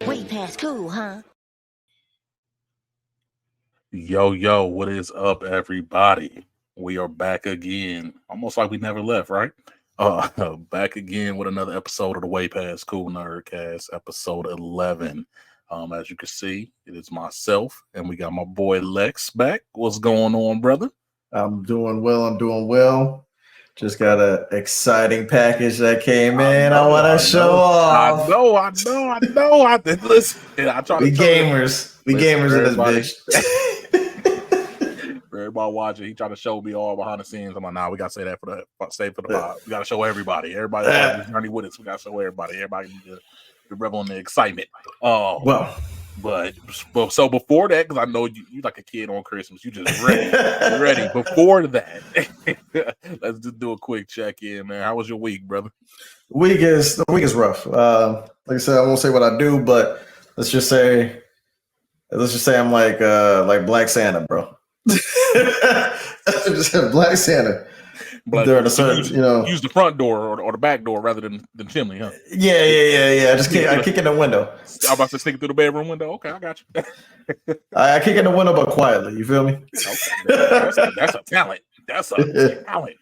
Way past cool, huh? Yo, what is up, everybody? We are back again, almost like we never left, right? Back again with another episode of the Way Past Cool Nerdcast, episode 11. As you can see, it is myself, and we got my boy Lex back. What's going on, brother? I'm doing well. Just got an exciting package that came in. I want to show off. I know. I did listen. I try We to gamers. We gamers in this bitch. For everybody watching, he tried to show me all behind the scenes. I'm like, nah, we gotta say that for the pod. We gotta show everybody. Everybody on this journey with us. We gotta show everybody. Everybody need to revel in the excitement. But so before that, because I know you like a kid on Christmas, you just ready. Before that, let's just do a quick check in, man. How was your week, brother? The week is rough. Like I said, I won't say what I do, but let's just say I'm like Black Santa, bro. Just Black Santa. During a certain, use the front door or the back door rather than the chimney, huh? Yeah. I kick in the window. I'm about to sneak through the bedroom window. Okay, I got you. I kick in the window, but quietly. You feel me? Okay, that's a talent. That's a talent.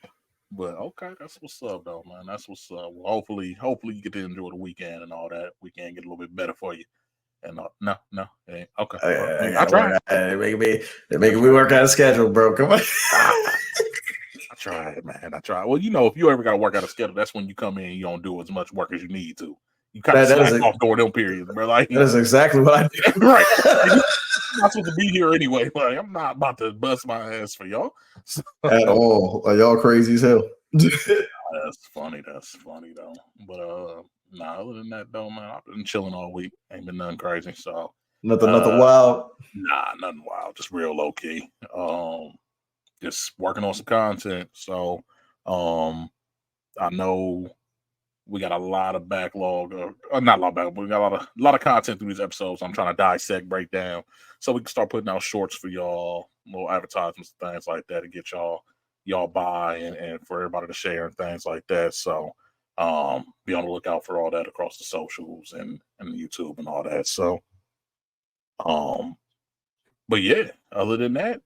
But okay, that's what's up, though, man. That's what's up. Well, hopefully you get to enjoy the weekend and all that. Weekend get a little bit better for you. And no, okay. I tried. They're making me work out a schedule, bro. Come on. I tried, man. Well, if you ever got to work out a schedule, that's when you come in and you don't do as much work as you need to. You kind of slack off during them periods, bro. Like, that is exactly what I do. Right. I'm not supposed to be here anyway. Like, I'm not about to bust my ass for y'all. At all. Are y'all crazy as hell? That's funny, though. But other than that, though, man, I've been chilling all week. Ain't been nothing crazy. So nothing wild. Nah, nothing wild. Just real low key. Just working on some content. So I know we got a lot of backlog, not a lot of backlog, but we got a lot of content through these episodes. I'm trying to dissect, break down, so we can start putting out shorts for y'all, little advertisements, things like that, to get y'all buy and for everybody to share and things like that. So be on the lookout for all that across the socials and YouTube and all that. So but yeah, other than that,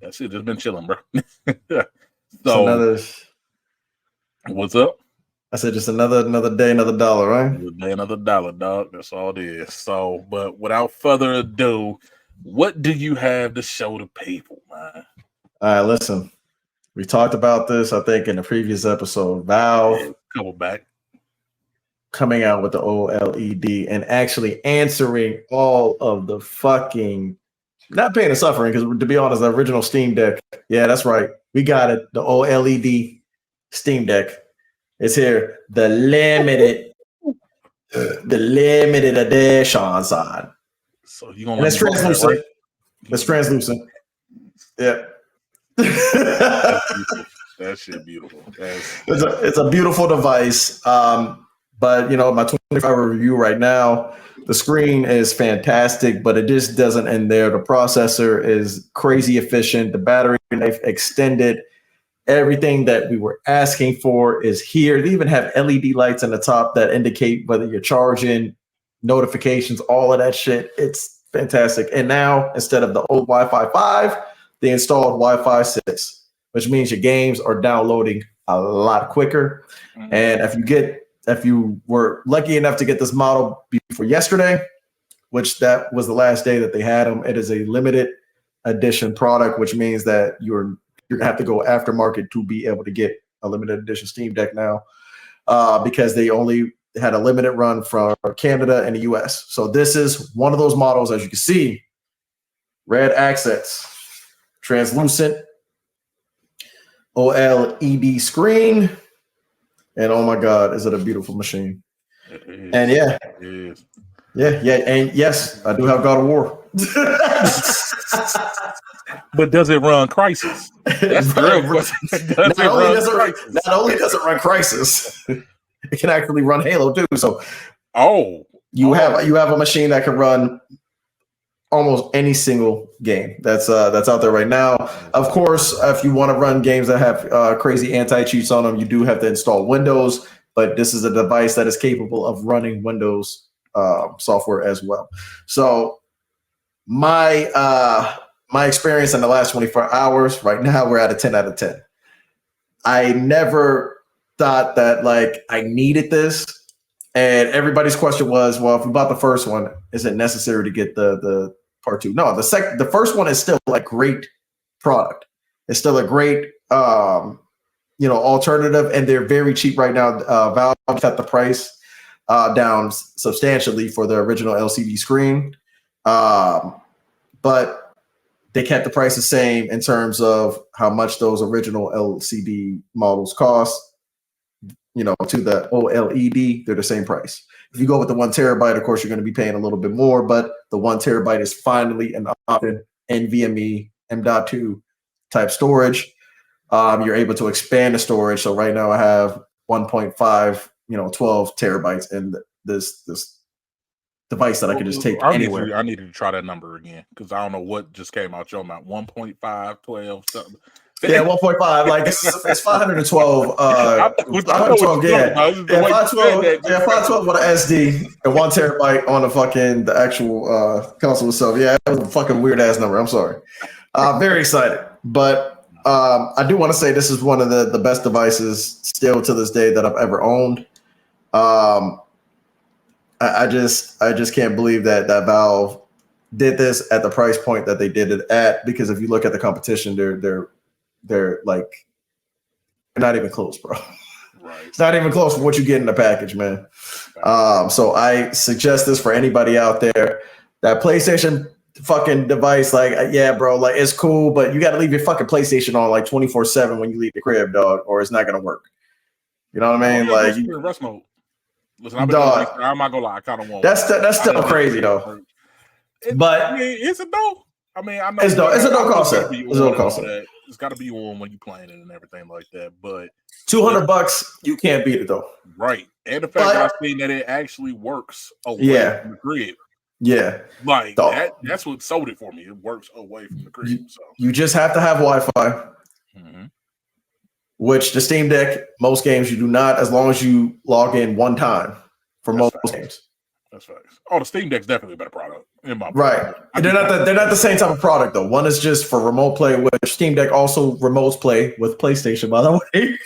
that's it. Just been chilling, bro. What's up? I said just another day, another dollar, right? Another day, another dollar, dog. That's all it is. So, but without further ado, what do you have to show the people, man? All right, listen. We talked about this, I think, in the previous episode. Valve couple back coming out with the OLED and actually answering all of the fucking not pain and suffering, because to be honest, the original Steam Deck, yeah, that's right. We got it. The OLED Steam Deck is here. The limited edition side. So you gonna? It's translucent. Right? It's translucent. Yeah. That shit beautiful. It's a beautiful device. But my 25-hour review right now, the screen is fantastic, but it just doesn't end there. The processor is crazy efficient. The battery life extended. Everything that we were asking for is here. They even have LED lights on the top that indicate whether you're charging, notifications, all of that shit. It's fantastic. And now, instead of the old Wi-Fi 5, they installed Wi-Fi 6, which means your games are downloading a lot quicker. Mm-hmm. And if you were lucky enough to get this model before yesterday, which that was the last day that they had them, it is a limited edition product, which means that you're gonna have to go aftermarket to be able to get a limited edition Steam Deck now, because they only had a limited run from Canada and the US. So this is one of those models, as you can see, red accents, translucent OLED screen. And oh my God, is it a beautiful machine? And yeah. And yes, I do have God of War. But does it run Crysis? That's the real question. Not only does it run Crysis, it can actually run Halo too. So you have a machine that can run almost any single game that's out there right now. Of course, if you want to run games that have crazy anti-cheats on them, you do have to install Windows, but this is a device that is capable of running Windows software as well. So my experience in the last 24 hours, right now we're at a 10 out of 10. I never thought that like I needed this. And everybody's question was, well, if we bought the first one, is it necessary to get the part two? No, the first one is still a great product. It's still a great alternative, and they're very cheap right now. Valve cut the price down substantially for the original LCD screen, but they kept the price the same in terms of how much those original LCD models cost. To the OLED, they're the same price. If you go with the 1 terabyte, of course, you're going to be paying a little bit more, but the 1 terabyte is finally an option NVMe M.2 type storage. You're able to expand the storage. So right now I have 1.5, 12 terabytes in this device that I can just take anywhere. I needed to try that number again because I don't know what just came out your mouth. 1.5, 12, something. Yeah, 1.5. Like it's 512. 512. Yeah, 512. Yeah, 512 with an SD and 1 terabyte on the actual console itself. Yeah, that was a fucking weird ass number. I'm sorry. Very excited, but I do want to say this is one of the best devices still to this day that I've ever owned. I just can't believe that Valve did this at the price point that they did it at, because if you look at the competition, they're not even close, bro. Right. It's not even close for what you get in the package, man. So I suggest this for anybody out there. That PlayStation fucking device, yeah, bro, it's cool, but you got to leave your fucking PlayStation on 24/7 when you leave the crib, dog, or it's not gonna work. You know what I mean? Rest mode. Listen, I'm not gonna lie. I kind of want. That's still crazy though. But is it though? I mean, I know it's a dope concept. It's a dope concept. It's got to be on when you're playing it and everything like that. But $200, you can't beat it though. Right, and the fact that I've seen that it actually works away from the crib. Yeah, that's what sold it for me. It works away from the crib. So you just have to have Wi-Fi, which the Steam Deck, most games you do not, as long as you log in one time for most games. That's facts. Oh, the Steam Deck's definitely a better product. Right. They're not the same type of product though. One is just for remote play, which Steam Deck also remotes play with PlayStation, by the way. It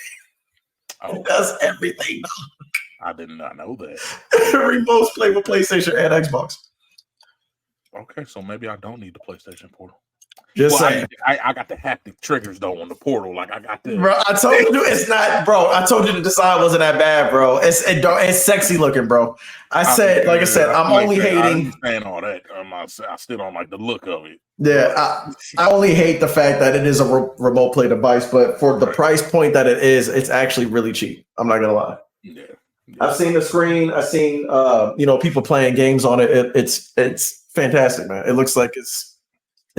does everything. I did not know that. Remotes play with PlayStation and Xbox. Okay, so maybe I don't need the PlayStation Portal. Just saying. I got the haptic triggers though on the Portal. I got the. Bro, I told you it's not, bro. I told you the design wasn't that bad, bro. It's sexy looking, bro. I'm only hating. I understand all that. I still don't like the look of it. Yeah, I only hate the fact that it is a remote play device, but for the price point that it is, it's actually really cheap. I'm not gonna lie. Yeah. I've seen the screen. I've seen people playing games on it. It's fantastic, man. It looks like it's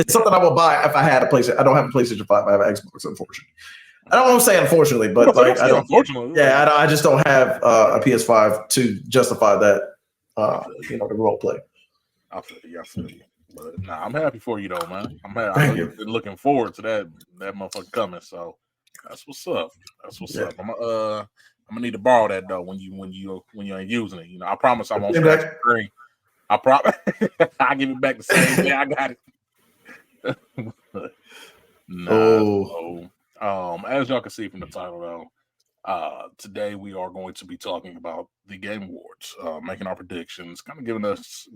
something I would buy if I had a PlayStation. I don't have a PlayStation 5. I have an Xbox, unfortunately. I don't want to say unfortunately, but I don't. Unfortunately, yeah, I just don't have a PS5 to justify that. The remote play. I feel you. But I'm happy for you though, man. I've been looking forward to that motherfucker coming. So that's what's up. up. I'm gonna need to borrow that though when you ain't using it. I promise I won't scratch the screen. I promise. I'll give it back the same day I got it. As y'all can see from the title though, today we are going to be talking about the Game Awards, making our predictions, kind of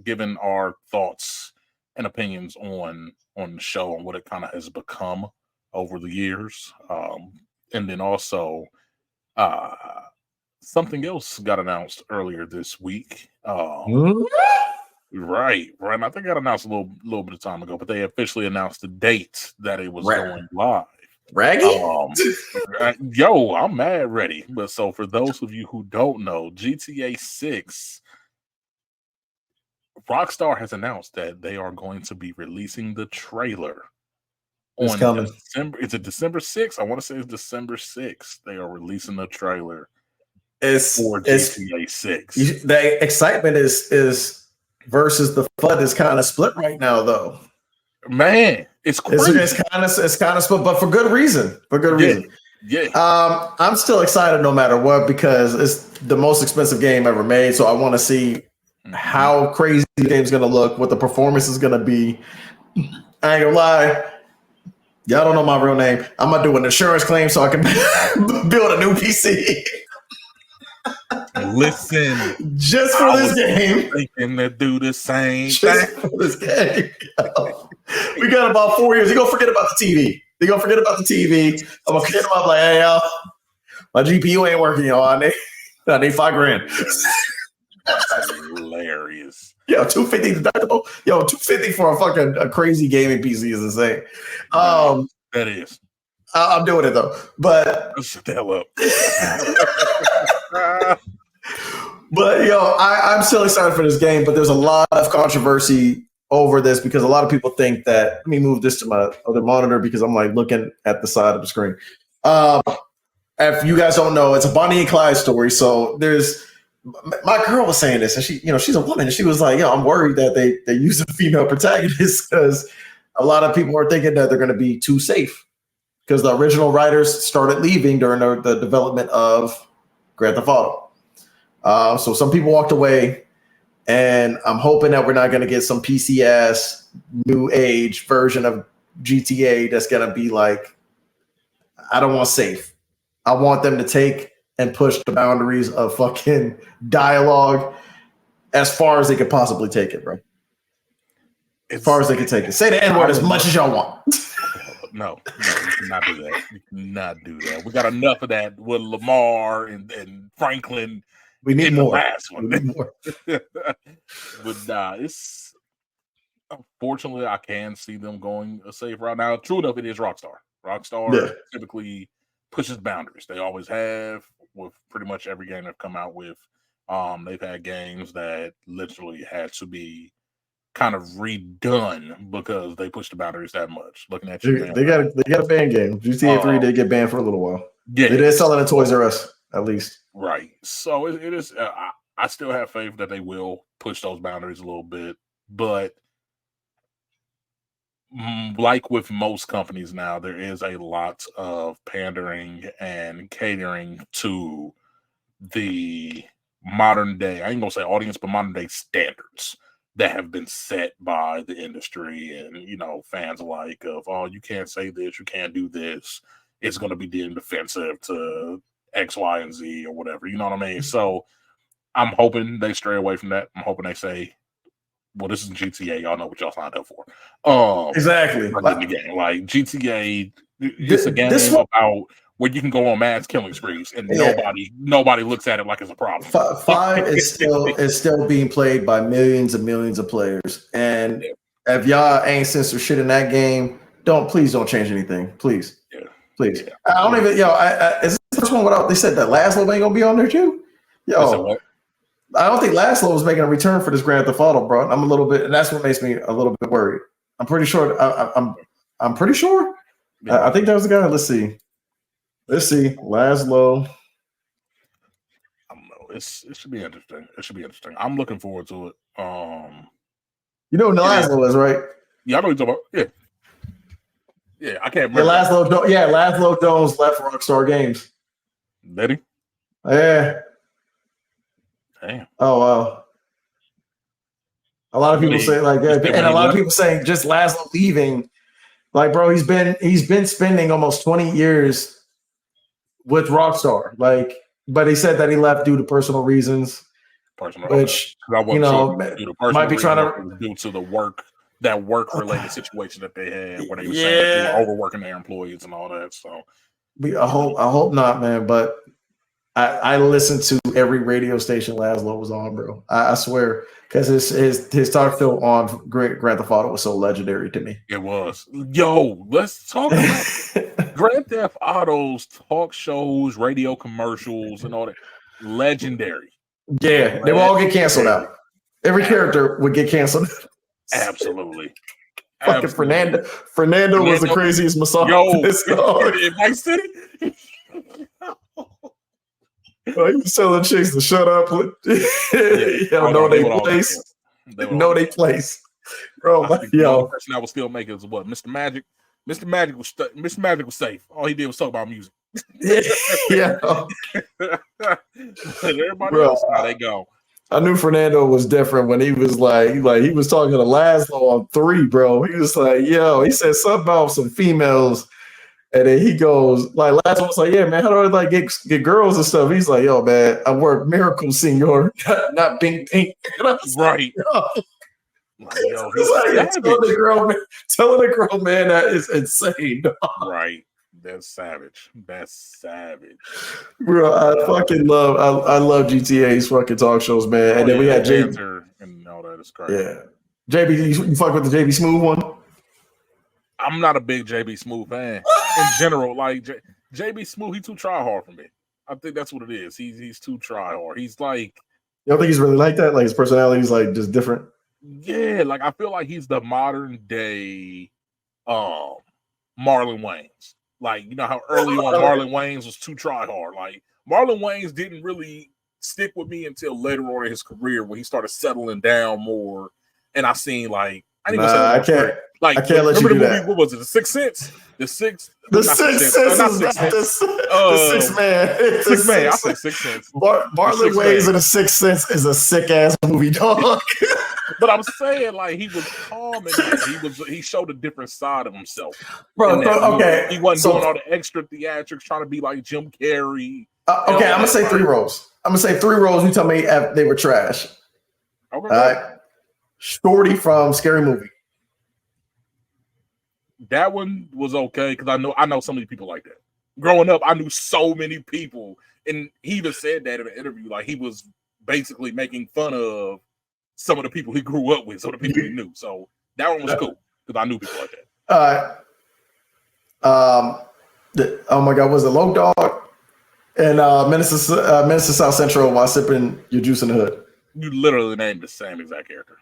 giving our thoughts and opinions on the show and what it kind of has become over the years, and then also something else got announced earlier this week. Right. I think it got announced a little bit of time ago, but they officially announced the date that it was going live. Raggy? Yo, I'm mad ready. But so for those of you who don't know, GTA 6, Rockstar has announced that they are going to be releasing the trailer on December. Is it December 6th? I want to say it's December 6th. They are releasing the trailer for GTA 6. The excitement is versus the FUD is kind of split right now, though. Man, it's crazy. It's kind of split, but for good reason. Yeah. I'm still excited no matter what, because it's the most expensive game ever made. So I want to see how crazy the game's gonna look, what the performance is gonna be. I ain't gonna lie. Y'all don't know my real name. I'm gonna do an insurance claim so I can build a new PC. Listen, just for this game. Thinking to do the same just thing. For this game. We got about 4 years. You're gonna forget about the TV. They're gonna forget about the TV. I'm gonna hit them up like, hey, y'all, my GPU ain't working, y'all. I need $5,000. That's hilarious. Yo, $250 deductible. Yo, $250 for a crazy gaming PC is insane. That is. I'm doing it though, but shut the hell up. But I'm still excited for this game. But there's a lot of controversy over this because a lot of people think that. Let me move this to my other monitor because I'm like looking at the side of the screen. If you guys don't know, it's a Bonnie and Clyde story. So there's. My girl was saying this, and she's a woman, and she was like, I'm worried that they use a female protagonist because a lot of people are thinking that they're going to be too safe because the original writers started leaving during the development of Grand Theft Auto. So some people walked away, and I'm hoping that we're not going to get some PC ass new age version of GTA that's going to be like, I don't want safe. I want them to take and push the boundaries of fucking dialogue as far as they could possibly take it, bro. As far as they can take it. Say the N-word as much as y'all want. No, you cannot do that. You cannot do that. We got enough of that with Lamar and Franklin. We need more. The last one. We need more. But it's unfortunately I can see them going a safe route. Now, true enough, it is Rockstar. Rockstar typically pushes boundaries. They always have with pretty much every game they've come out with. They've had games that literally had to be kind of redone because they pushed the boundaries that much. Looking at you, they got a ban game. GTA 3 did get banned for a little while. Yeah, they did sell it in Toys R Us at least. Right. So it is. I still have faith that they will push those boundaries a little bit, but like with most companies now, there is a lot of pandering and catering to the modern day, I ain't gonna say audience, but modern day standards that have been set by the industry and, fans alike of, oh, you can't say this, you can't do this. It's going to be deemed offensive to X, Y, and Z or whatever. You know what I mean? So I'm hoping they stray away from that. I'm hoping they say, well, this is GTA. Y'all know what y'all signed up for. Exactly. Like GTA, it's a game about where you can go on mass killing sprees and nobody looks at it like it's a problem. 5 is still being played by millions and millions of players. And if y'all ain't censor shit in that game, please don't change anything. Please. Yeah. Please. Yeah. I don't even, is this the first one without, they said that Laszlo ain't gonna be on there too? I don't think Laszlo was making a return for this Grand Theft Auto, bro. I'm a little bit, and that's what makes me a little bit worried. I'm pretty sure. I'm pretty sure. Yeah. I think that was the guy. Let's see. Laszlo. I don't know. It should be interesting. I'm looking forward to it. You know who Laszlo is, right? Yeah, I know what you're talking about. Yeah, I can't remember. Laszlo Jones left Rockstar Games. Did he? Yeah. Damn. Oh wow. A lot of people say like that, and a lot of people saying just Laszlo leaving. Like, bro, he's been spending almost 20 years with Rockstar. Like, but he said that he left due to personal reasons. Which might be trying to due to the work related situation that they had where they were saying that they were overworking their employees and all that. So I hope not, man. But I listened to every radio station Laszlo was on, bro. I swear, because his talk show on Grand Theft Auto was so legendary to me. It was. Yo, let's talk about Grand Theft Auto's talk shows, radio commercials, and all that. Legendary. Yeah, they will all get canceled out. Every character would get canceled. Absolutely. Fucking Fernando was the craziest misogynist. In Vice City. He was telling chicks to shut up. Know they place. Bro, the only person I would still make is what? Mr. Magic. Mr. Magic was safe. All he did was talk about music. Yeah. Everybody else, how they go. I knew Fernando was different when he was like he was talking to Laszlo on 3, bro. He was like, yo, he said something about some females. And then he goes, like, Laszlo was like, yeah, man, how do I like get girls and stuff? He's like, yo, man, I work miracles, senor, not bing bing. Right. Like, yo, he's like, telling a girl, man, that is insane. Right. That's savage. Bro, I fucking love I love GTA's fucking talk shows, man. And then we had JB and all that is crazy. Yeah. JB, you fuck with the JB Smooth one? I'm not a big JB Smooth fan in general. Like JB Smooth, he too try hard for me. I think that's what it is. He's too try hard. He's like, you don't think he's really like that? Like his personality is like just different? Yeah, like I feel like he's the modern day Marlon Wayans. Like, you know how early on Marlon Wayans was too try hard. Like Marlon Wayans didn't really stick with me until later on in his career when he started settling down more. And I seen like I can't let you do movie, that. What was it? The Sixth Sense? The Sixth Sense. The Sixth Man. Sixth Man. I said Sixth Sense. Marlon Wayans in The Sixth Sense is a sick ass movie, dog. But I'm saying, like, he was calm and he showed a different side of himself. Bro, okay. He wasn't doing all the extra theatrics, trying to be like Jim Carrey. Okay, I'm gonna say 3 roles. You tell me if they were trash. Okay. All right. Shorty from Scary Movie. That one was okay because I know so many people like that. Growing up, I knew so many people, and he even said that in an interview. Like he was basically making fun of some of the people he grew up with, some of the people he knew. So that one was cool because I knew people like that. Oh my God, was it Low Dog and Minister South Central while sipping your juice in the hood? You literally named the same exact character.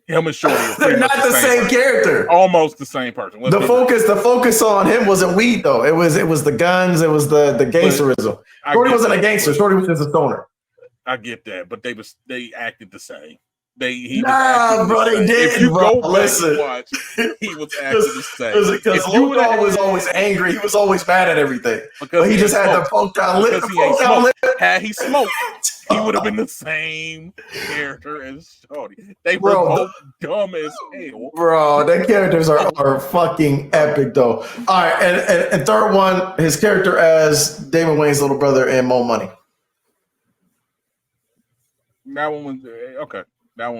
Him and Shorty are they're not the same character. Almost the same person. The focus on him wasn't weed though. It was the guns. It was the gangsterism. Shorty wasn't a gangster. Shorty was just a stoner. I get that, but they acted the same. They did. If you go back and watch, he was acting the same. Because Lil Dog was always angry. He was always mad at everything. Because he just had the poke down lip. Had he smoked, he would have been the same character as Shorty. They were both dumb as hell. Bro, their characters are fucking epic though. All right, and third one, his character as Damon Wayans' little brother in Mo Money. That one was okay.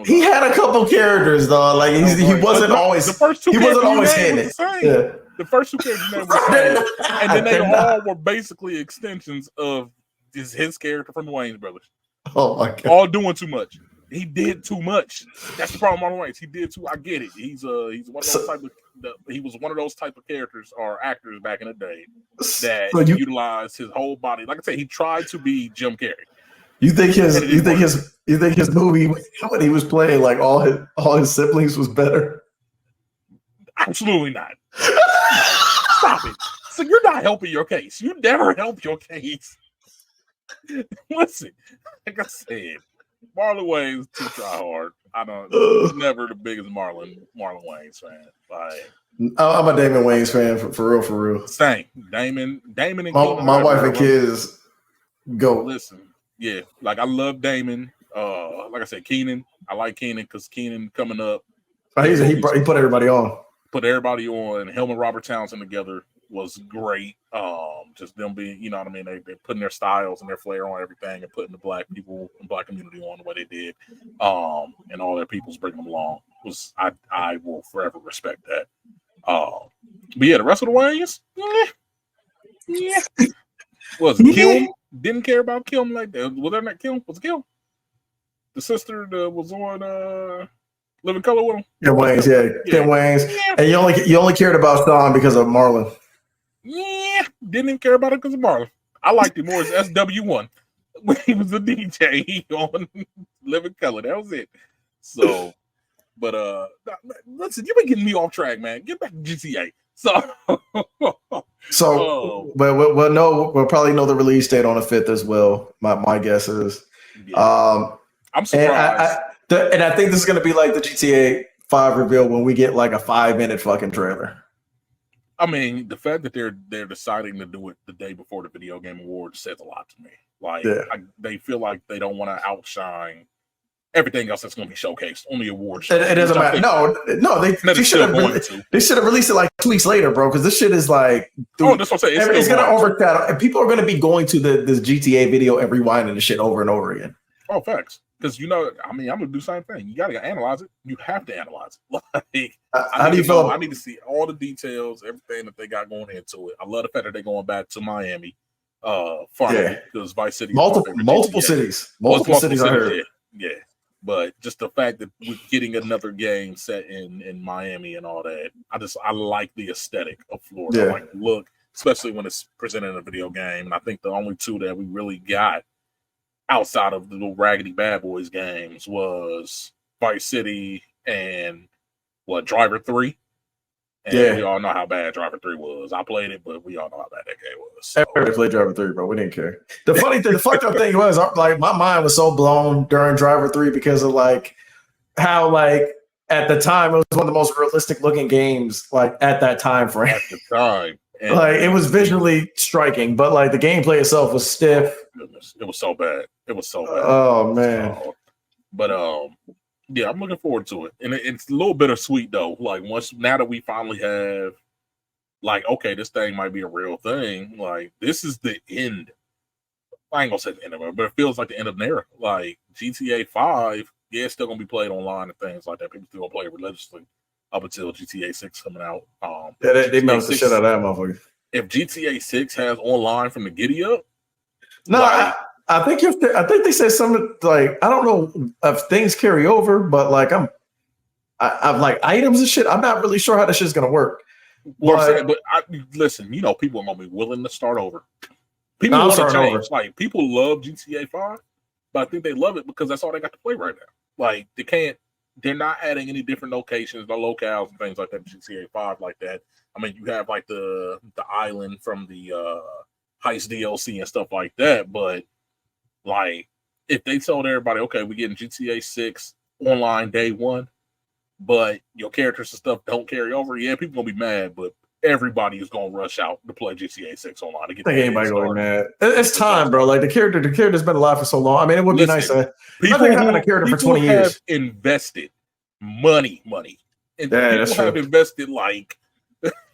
He had a couple characters though, like he wasn't always. The first two he wasn't always hitting it. Yeah. The first two characters were the same, and then they all were basically extensions of his character from the Wayans brothers. Oh my God! All doing too much. He did too much. That's the problem with Marlon Wayans. He did too. I get it. He's one of those type of. He was one of those type of characters or actors back in the day that utilized his whole body. Like I said, he tried to be Jim Carrey. You think his movie when he was playing like all his siblings was better? Absolutely not. Stop it. So you're not helping your case. You never help your case. Listen, like I said, Marlon Wayans too try hard. Never the biggest Marlon Wayans fan. Like I'm a Damon Wayans fan for real. Same. Damon and my wife and kids go. Listen. Yeah, like I love Damon. Like I said, Keenan. I like Keenan because Keenan coming up. He put everybody on. Put everybody on. Him and Robert Townsend together was great. Just them being, you know what I mean. They putting their styles and their flair on everything and putting the black people and black community on the way they did. And all their peoples bringing them along I will forever respect that. But yeah, the rest of the Wayans, yeah. Was Kim? Didn't care about Kim like that. Was that not Kim? Was it Kim? The sister that was on Living Color with him? Kim Wayans, Kim Wayans. Yeah. And you only cared about Sean because of Marlon. Yeah, didn't even care about it because of Marlon. I liked him more as SW1 when he was a DJ on Living Color. That was it. So, but listen, you've been getting me off track, man. Get back to GTA. But we'll probably know the release date on the 5th as well. My guess is. Yeah. I'm surprised. And I think this is going to be like the GTA 5 reveal when we get like a 5-minute fucking trailer. I mean, the fact that they're deciding to do it the day before the Video Game Awards says a lot to me. Like they feel like they don't want to outshine everything else that's going to be showcased on the award show. It doesn't matter. No, they should have released it like 2 weeks later, bro. Because this shit is like, dude, that's what I'm saying. It's going to overshadow, and people are going to be going to this GTA video and rewinding the shit over and over again. Oh, facts. Because I'm going to do the same thing. You got to analyze it. You have to analyze it. Like, how do you feel? I need to see all the details, everything that they got going into it. I love the fact that they're going back to Miami, finally, because Vice City, multiple cities, I heard. Yeah. But just the fact that we're getting another game set in Miami and all that, I like the aesthetic of Florida. I like the look, especially when it's presented in a video game. And I think the only two that we really got outside of the little Raggedy Bad Boys games was Vice City and Driver 3. And we all know how bad Driver 3 was. I played it, but we all know how bad that game was. So. Everybody played Driver 3, bro. We didn't care. The funny thing, the fucked up thing was, like, my mind was so blown during Driver 3 because of like how, like, at the time it was one of the most realistic looking games, like, at that time frame. At the time. And like, it was visually striking, but like the gameplay itself was stiff. Goodness, it was so bad. Oh man. But yeah, I'm looking forward to it, and it's a little bittersweet though. Like now that we finally have, like, okay, this thing might be a real thing. Like, this is the end. I ain't gonna say the end of it, but it feels like the end of an era. Like GTA 5, it's still gonna be played online and things like that. People still gonna play it religiously up until GTA 6 coming out. They melted the shit out of that motherfucker. If GTA 6 has online from the giddy up, no, like, I think they said something like, I don't know if things carry over, but like I'm like items and shit. I'm not really sure how this shit's gonna work. Listen, people are gonna be willing to start over. People want to change. Like, people love GTA 5, but I think they love it because that's all they got to play right now. Like, they're not adding any different locations, no locales and things like that in GTA 5 like that. I mean, you have like the island from the Heist DLC and stuff like that, but like, if they told everybody, okay, we're getting GTA 6 online day one, but your characters and stuff don't carry over, people gonna be mad, but everybody is gonna rush out to play GTA 6 online to get. I think anybody gonna be mad. It's time, bro. Like, the character's been alive for so long. I mean, it would be nice to having a character for 20 years. Have invested money, and people have invested like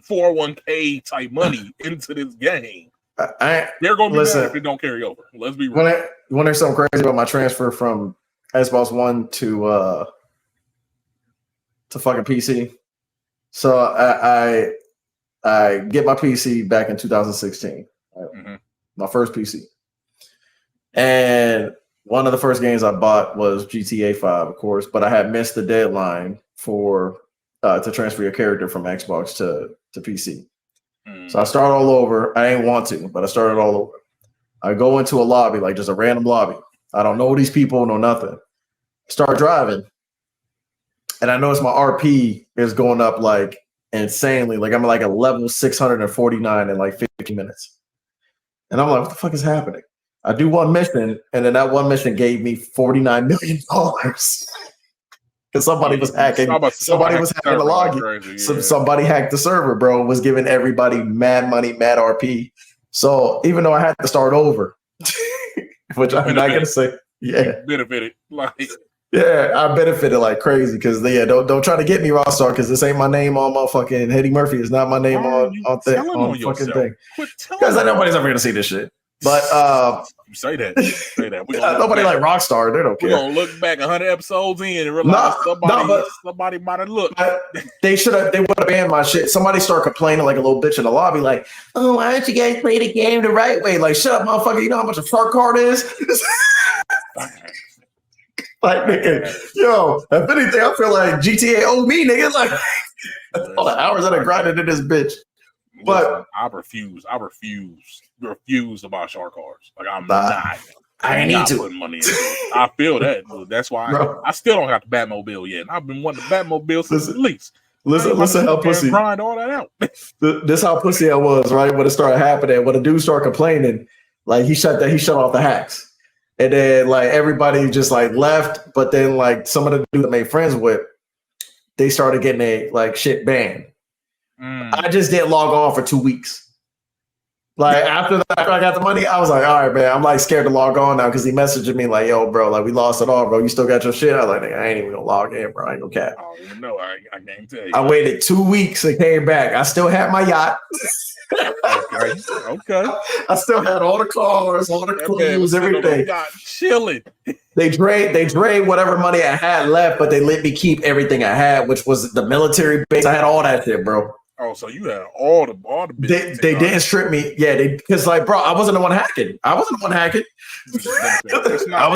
401k type money into this game. They're gonna be mad if it don't carry over. Let's be real. When there's something crazy about my transfer from Xbox One to fucking PC. So I get my PC back in 2016. Right? Mm-hmm. My first PC. And one of the first games I bought was GTA 5, of course, but I had missed the deadline for to transfer your character from Xbox to PC. So I start all over. I ain't want to, but I started all over. I go into a lobby, like just a random lobby. I don't know these people, no nothing. Start driving. And I notice my RP is going up like insanely. Like, I'm like a level 649 in like 15 minutes. And I'm like, what the fuck is happening? I do one mission, and then that one mission gave me $49 million. Because somebody was hacking. Somebody was hacking the login. Somebody hacked the server, bro. Was giving everybody mad money, mad RP. So even though I had to start over, which I'm not gonna say, benefited. Like, yeah, I benefited like crazy because don't try to get me Rockstar, because this ain't my name on motherfucking Eddie Murphy. It's not my name on fucking thing. Because nobody's ever gonna see this shit. But you say that. Nobody like Rockstar. They don't care. We're gonna look back 100 episodes in and realize somebody might have looked. They would have banned my shit. Somebody start complaining like a little bitch in the lobby, like, oh, why don't you guys play the game the right way? Like, shut up, motherfucker. You know how much a shark card is? Like, nigga, yo, if anything, I feel like GTA owed me, nigga. Like, all the hours that I grinded in this bitch. But I refuse to buy shark cards. Like, I'm not. I need to put money in it. I feel that. That's why I still don't have the Batmobile yet. I've been wanting the Batmobile since the lease. Listen how pussy. Grind all that out. This how pussy I was, right? When it started happening, when a dude started complaining, like, he shut off the hacks. And then like everybody just like left, but then like some of the dudes that made friends with, they started getting a like shit banned. I just didn't log on for 2 weeks. Like after I got the money, I was like, all right, man. I'm like scared to log on now because he messaged me like, yo, bro, like we lost it all, bro. You still got your shit? I was like, I ain't even gonna log in, bro. I ain't gonna cap. I don't even know. I can't tell you. I waited 2 weeks and came back. I still had my yacht. Okay. I still had all the cars, all the clothes, everything. Chilling. They drained whatever money I had left, but they let me keep everything I had, which was the military base. I had all that shit, bro. Oh, so you had all the they didn't strip me. Yeah, because like, bro, I wasn't the one hacking. I was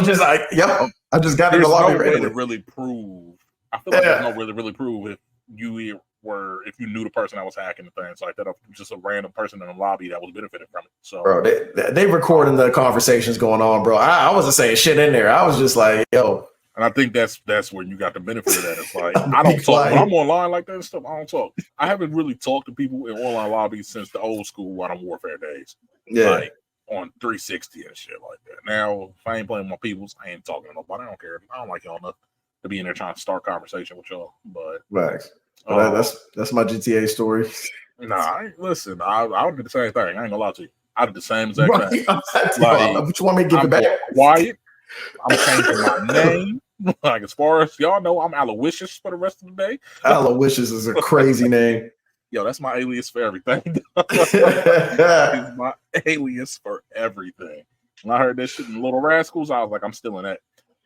just like, yep. I just got in the lobby. There's no way to really prove. I feel like there's no way to really prove if you knew the person that was hacking the things like that, or just a random person in the lobby that was benefiting from it. So, bro, they recording the conversations going on, bro. I wasn't saying shit in there. I was just like, yo. And I think that's where you got the benefit of that. It's like I don't talk when I'm online like that and stuff. I don't talk. I haven't really talked to people in online lobbies since the old school Modern Warfare days. Yeah, like on 360 and shit like that. Now, if I ain't playing with my peoples, I ain't talking to nobody. I don't care. I don't like y'all enough to be in there trying to start conversation with y'all. But that's my GTA story. Nah, listen, I would do the same thing. I ain't gonna lie to you. I did the same exact thing. What you want me to give it back? Quiet. I'm changing my name. Like, as far as y'all know, I'm Aloysius for the rest of the day. Aloysius is a crazy name. Yo, that's my alias for everything. It's my alias for everything. When I heard that shit in Little Rascals, I was like, I'm still in that.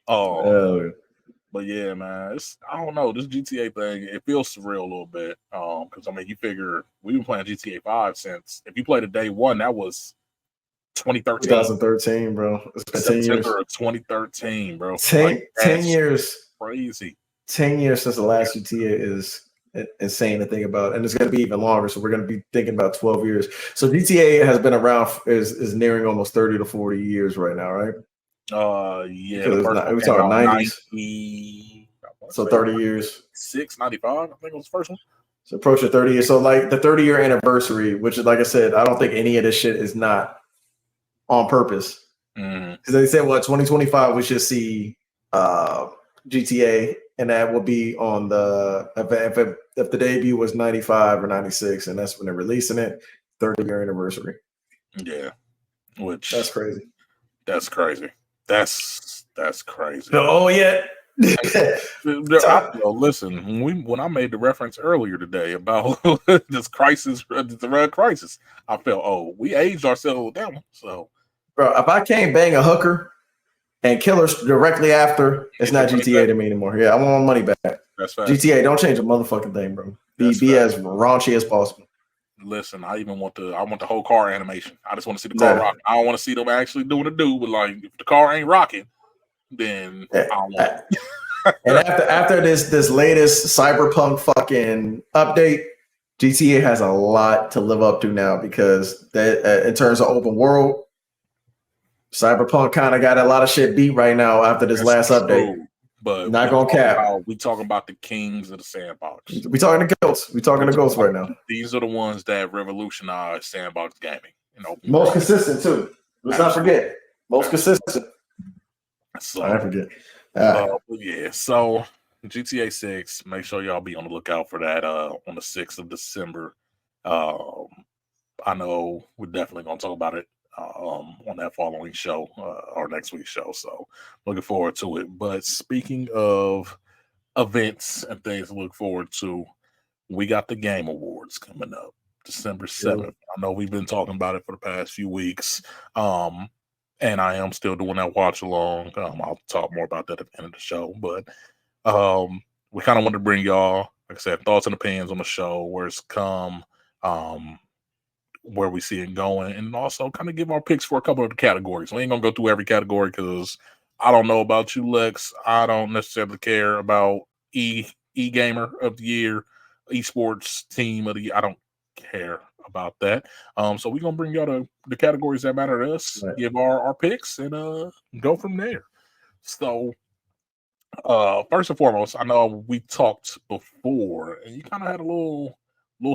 But yeah, man, I don't know. This GTA thing, it feels surreal a little bit. Because I mean, you figure we've been playing GTA 5 since, if you played a day one, that was 2013. 2013, bro. It's been 10 years. September of 2013, bro. 10 years. Crazy. 10 years since the last GTA is insane to think about. And it's going to be even longer. So we're going to be thinking about 12 years. So GTA has been around, is nearing almost 30 to 40 years right now, right? Yeah. We're talking 90s. So 30 years. 95, I think it was the first one. So approaching 30 years. So like the 30-year anniversary, which is, like I said, I don't think any of this shit is not on purpose. Because they said, 2025 we should see GTA, and that will be on the if the debut was 95 or 96, and that's when they're releasing it, 30-year anniversary. Yeah, which that's crazy. That's crazy. That's crazy. Oh yeah. Listen, when I made the reference earlier today about this crisis, the red crisis, I felt, we aged ourselves with that one. So, bro, if I can't bang a hooker and kill her directly after, it's not GTA to me anymore. Yeah, I want my money back. That's fast. GTA, don't change a motherfucking thing, bro. Be as raunchy as possible. Listen, I want the whole car animation. I just want to see the car rocking. I don't want to see them actually doing the but like if the car ain't rocking, then I don't want it. And after this latest cyberpunk fucking update, GTA has a lot to live up to now, because that in terms of open world, cyberpunk kind of got a lot of shit beat right now after this last update. But not gonna cap. We talking about the kings of the sandbox. We talking to ghosts. We talking to ghosts right now. These are the ones that revolutionized sandbox gaming. Most consistent too. Let's not forget. Most consistent. So I forget. Yeah. So GTA 6. Make sure y'all be on the lookout for that on the 6th of December. I know we're definitely gonna talk about it on that following show or next week's show. So looking forward to it. But speaking of events and things to look forward to, we got the Game Awards coming up December 7th. I know we've been talking about it for the past few weeks. And I am still doing that watch along. I'll talk more about that at the end of the show. But we kind of wanted to bring y'all, like I said, thoughts and opinions on the show, where it's come, where we see it going, and also kind of give our picks for a couple of the categories. We ain't gonna go through every category because I don't know about you, Lex. I don't necessarily care about e-gamer of the year, esports team of the year. I don't care about that. So we're gonna bring y'all the categories that matter to us, give our picks, and go from there. So first and foremost, I know we talked before, and you kind of had a little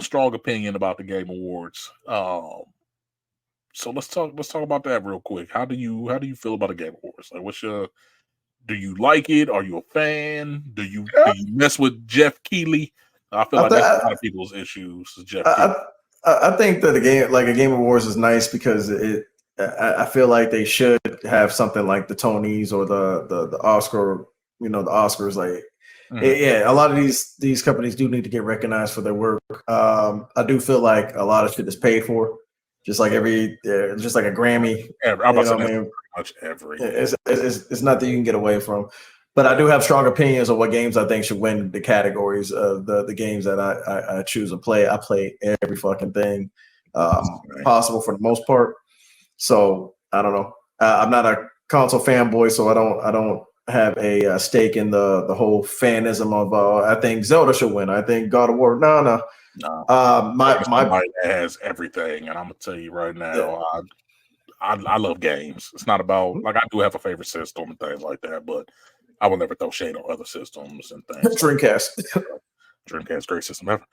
strong opinion about the Game Awards. So let's talk about that real quick. How do you feel about the Game Awards? Like, do you like it? Are you a fan? Do you mess with Jeff Keighley? I feel like that's a lot of people's issues. Jeff Keighley. I think that a Game Awards is nice because I feel like they should have something like the Tonys or the Oscar, the Oscars. Like, yeah, a lot of these companies do need to get recognized for their work. I do feel like a lot of shit is paid for, just like just like a Grammy. I'm about to say What I mean? pretty much every. It's nothing you can get away from. But I do have strong opinions of what games I think should win the categories of the games that I choose to play. I play every fucking thing possible for the most part. So I don't know. I'm not a console fanboy, so I don't have a stake in the whole fanism of I think Zelda should win. I think God of War. No. My somebody that has everything, and I'm gonna tell you right now, I love games. It's not about like I do have a favorite system and things like that, but I will never throw shade on other systems and things. Dreamcast. Dreamcast, great system ever.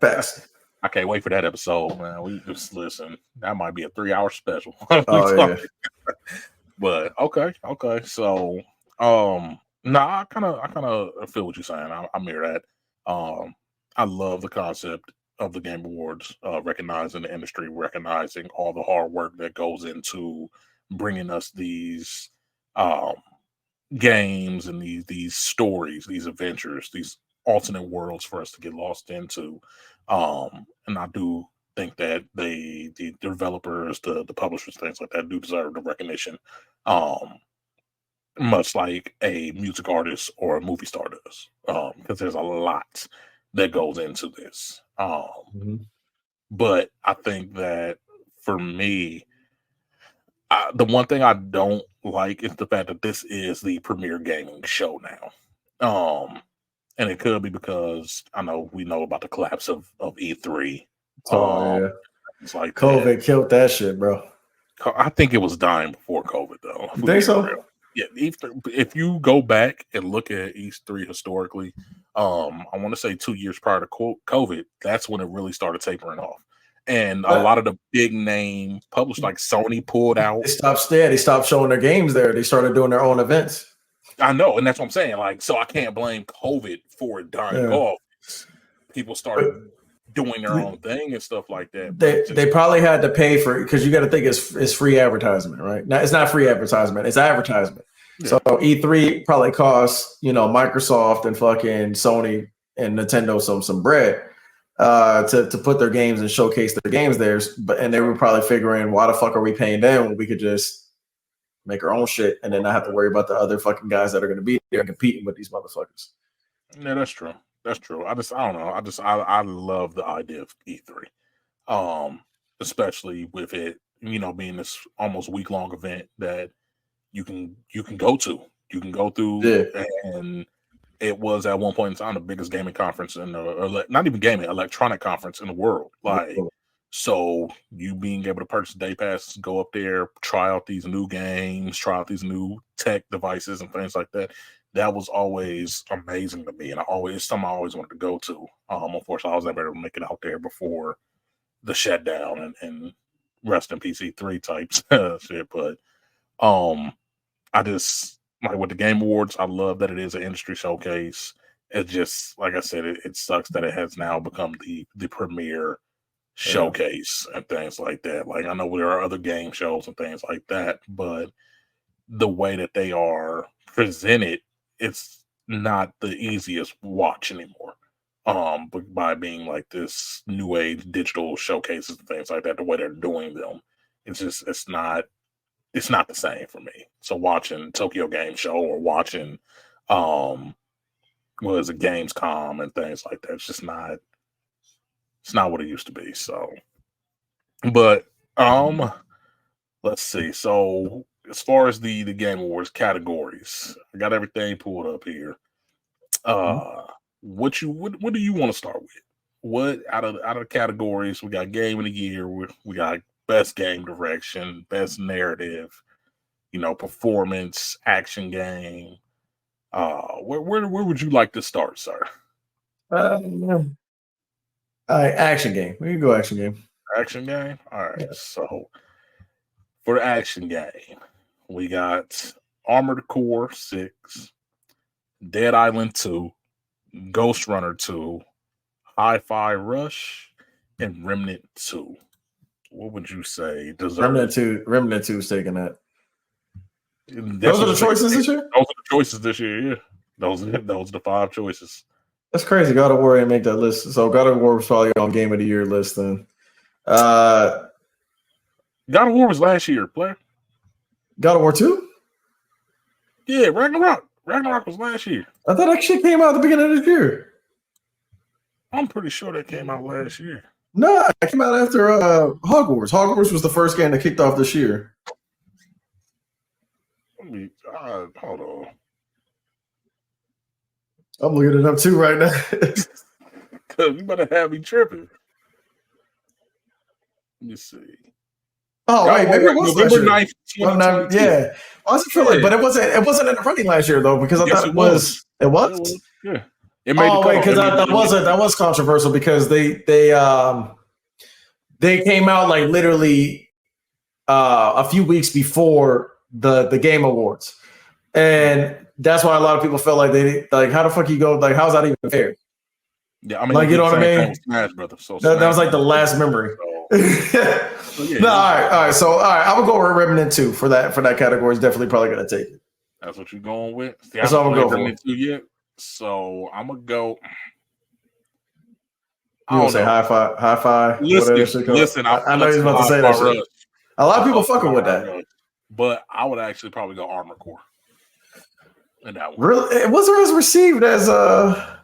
Pass. I can't wait for that episode, man. We just listen. That might be a 3-hour special. Yeah. But okay. So, I kind of feel what you're saying. I mirror that. I love the concept of the Game Awards, recognizing the industry, recognizing all the hard work that goes into bringing us these games and these stories, these adventures, these alternate worlds for us to get lost into. And I do think that the developers, the publishers, things like that, do deserve the recognition, much like a music artist or a movie star does, because there's a lot that goes into this. But I think that for me, the one thing I don't like is the fact that this is the premier gaming show now. And it could be because we know about the collapse of E3. It's like COVID killed that shit, bro. I think it was dying before COVID, though. You think so? Real. Yeah, E3, if you go back and look at E3 historically, I want to say 2 years prior to COVID, that's when it really started tapering off. And a lot of the big name publishers like Sony pulled out. They stopped showing their games there. They started doing their own events. I know, and that's what I'm saying. Like, so I can't blame COVID for it dying off. People started doing their own thing and stuff like that. They probably had to pay for it because you got to think it's free advertisement, right? Now it's not free advertisement; it's advertisement. Yeah. So E3 probably cost Microsoft and fucking Sony and Nintendo some bread to put their games and showcase their games there. And they were probably figuring, why the fuck are we paying them when we could just make our own shit and then not have to worry about the other fucking guys that are going to be there competing with these motherfuckers. Yeah, that's true. That's true. I don't know. I love the idea of E3. Especially with it, being this almost week-long event that you can go to. You can go through, and it was at one point in time the biggest gaming conference not even gaming, electronic conference in the world. Like, so you being able to purchase day passes, go up there, try out these new games, try out these new tech devices and things like that. That was always amazing to me, and something I always wanted to go to. Unfortunately, I was never able to make it out there before the shutdown and rest in PC3 types shit. But I just like with the Game Awards, I love that it is an industry showcase. It just, like I said, it sucks that it has now become the premier showcase and things like that. Like, I know there are other game shows and things like that, but the way that they are presented, it's not the easiest watch anymore. But by being like this new age digital showcases and things like that, the way they're doing them, it's not the same for me. So watching Tokyo Game Show or watching Gamescom and things like that, it's not what it used to be. So, but let's see. So as far as the Game Awards categories, I got everything pulled up here. What do you want to start with? What out of the categories? We got Game of the Year. We got Best Game Direction, Best Narrative, performance, action game. Where would you like to start, sir? Action game. We can go action game. Action game. All right. Yeah. So for action game, we got Armored Core 6, Dead Island 2, Ghost Runner 2, Hi-Fi Rush, and Remnant 2. What would you say deserves? Remnant 2 is taking that. Those are the choices this year? Those are the choices this year, yeah. Those are the 5 choices. That's crazy. God of War didn't make that list. So God of War was probably on Game of the Year list then. God of War was last year, player. God of War 2? Yeah, Ragnarok. Ragnarok was last year. I thought that shit came out at the beginning of this year. I'm pretty sure that came out last year. No, it came out after Hogwarts. Hogwarts was the first game that kicked off this year. Hold on. I'm looking it up too right now. Because you better have me tripping. Let me see. Oh, wait, maybe it was November 9th, 2022. Yeah. I was feeling, but it wasn't in the running last year though, because I thought it was. It was? Yeah. It made because that was controversial because they came out like literally a few weeks before the Game Awards. And that's why a lot of people felt like how the fuck you go, like, how's that even fair? Yeah, I mean, like, you know what I mean? Smash Brothers. So that was like the last memory. So, yeah, no, all right. So, all right, I'm gonna go with Remnant 2 for that category. It's definitely probably gonna take it. That's what you're going with. See, that's all I'm gonna go Remnant 2 yet, so I'm gonna go. You gonna say hi-fi? Listen. I know he's about to say that shit. A lot of people fucking with that, but I would actually probably go Armored Core. And that one. Really, it wasn't as received as I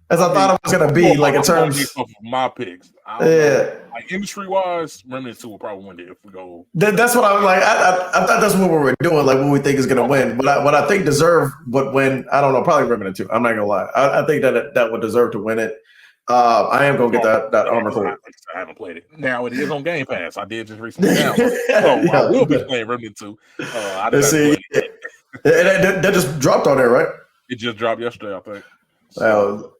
thought it was gonna be. Like in terms of my picks, like industry wise, Remnant 2 will probably win it if we go. That's what I was like. I thought that's what we were doing, like what we think is gonna win. But what I think deserve would win. I don't know, probably Remnant 2. I'm not gonna lie. I think that would deserve to win it. I am gonna get that Armored Core. I haven't played it. Now it is on Game Pass. I did just recently download it. So I will be playing Remnant 2. Let's see. That just dropped on there, right? It just dropped yesterday, I think. So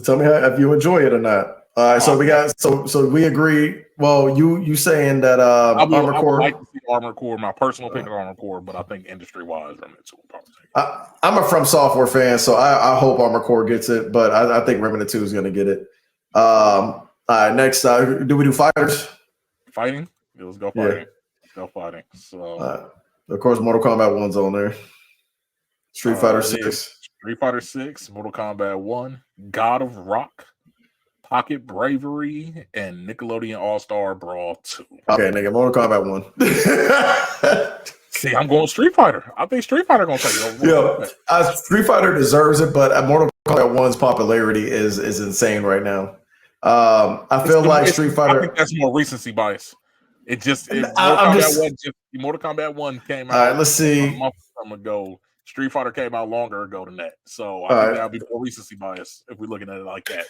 tell me if you enjoy it or not. All right, so we got so we agree. Well, you saying that Armored Core? I would like to see Armored Core. My personal pick is Armored Core, but I think industry wise, Remnant 2 will probably take it. I'm a From Software fan, so I hope Armored Core gets it, but I think Remnant 2 is going to get it. All right, next, do we do fighters? Fighting? Yeah, let's go fighting. Let's go fighting. So, of course, Mortal Kombat 1's on there. Street Fighter 6. Street Fighter 6, Mortal Kombat 1, God of Rock, Pocket Bravery, and Nickelodeon All-Star Brawl 2. Okay, nigga, Mortal Kombat 1. See, I'm going Street Fighter. I think Street Fighter going to take it. Yeah, Street Fighter deserves it, but Mortal Kombat 1's popularity is insane right now. I feel like Street Fighter. I think that's more recency bias. Mortal Kombat 1 came out. All right, let's see. A month ago. Street Fighter came out longer ago than that. So I think that would be more recency bias if we're looking at it like that.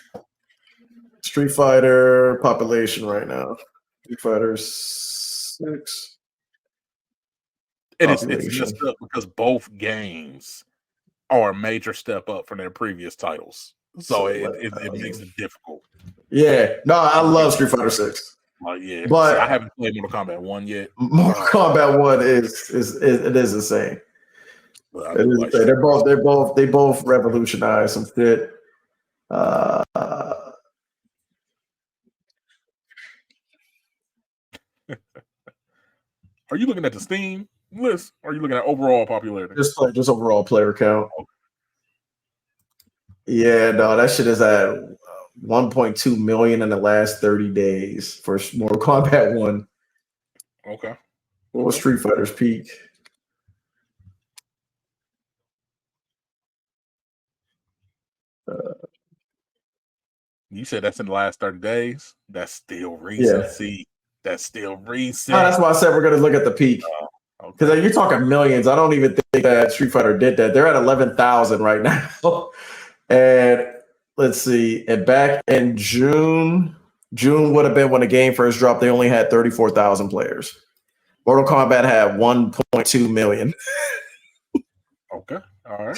Street Fighter population right now. Street Fighter 6. It's messed up because both games are a major step up from their previous titles. So it makes it difficult. Yeah. No, I love Street Fighter 6. Yeah. But see, I haven't played Mortal Kombat 1 yet. Mortal Kombat 1 is insane. They both revolutionized some shit. Are you looking at the Steam list? Or are you looking at overall popularity? Just overall player count. Yeah, no, that shit is at 1.2 million in the last 30 days for Mortal Kombat 1. Okay. What was Street Fighter's peak? You said that's in the last 30 days? That's still recency. Yeah. That's still recent. No, that's why I said we're going to look at the peak. Because you're talking millions. I don't even think that Street Fighter did that. They're at 11,000 right now. And let's see. And back in June would have been when the game first dropped. They only had 34,000 players. Mortal Kombat had 1.2 million. Okay. All right.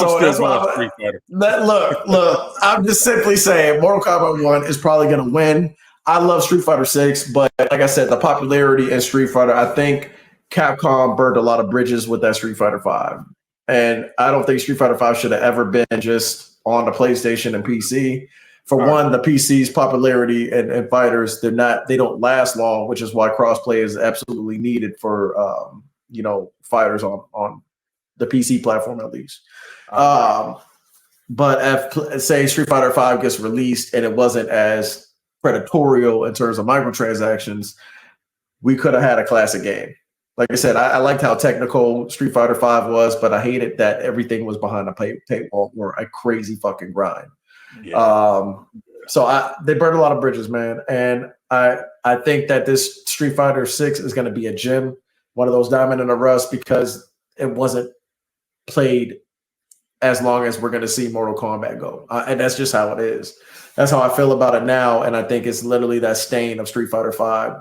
So that's why Street Fighter. Look, I'm just simply saying Mortal Kombat 1 is probably going to win. I love Street Fighter 6, but like I said, the popularity in Street Fighter, I think Capcom burned a lot of bridges with that Street Fighter 5. And I don't think Street Fighter 5 should have ever been just on the PlayStation and PC. For one, the PC's popularity and fighters, they don't last long, which is why crossplay is absolutely needed for fighters on the PC platform at least. But if say Street Fighter V gets released and it wasn't as predatorial in terms of microtransactions, we could have had a classic game. Like I said, I liked how technical Street Fighter V was, but I hated that everything was behind a paywall or a crazy fucking grind. Yeah. So they burned a lot of bridges, man. And I think that this Street Fighter 6 is going to be a gem, one of those diamond in the rough, because it wasn't played as long as we're going to see Mortal Kombat go. And that's just how it is. That's how I feel about it now. And I think it's literally that stain of Street Fighter 5,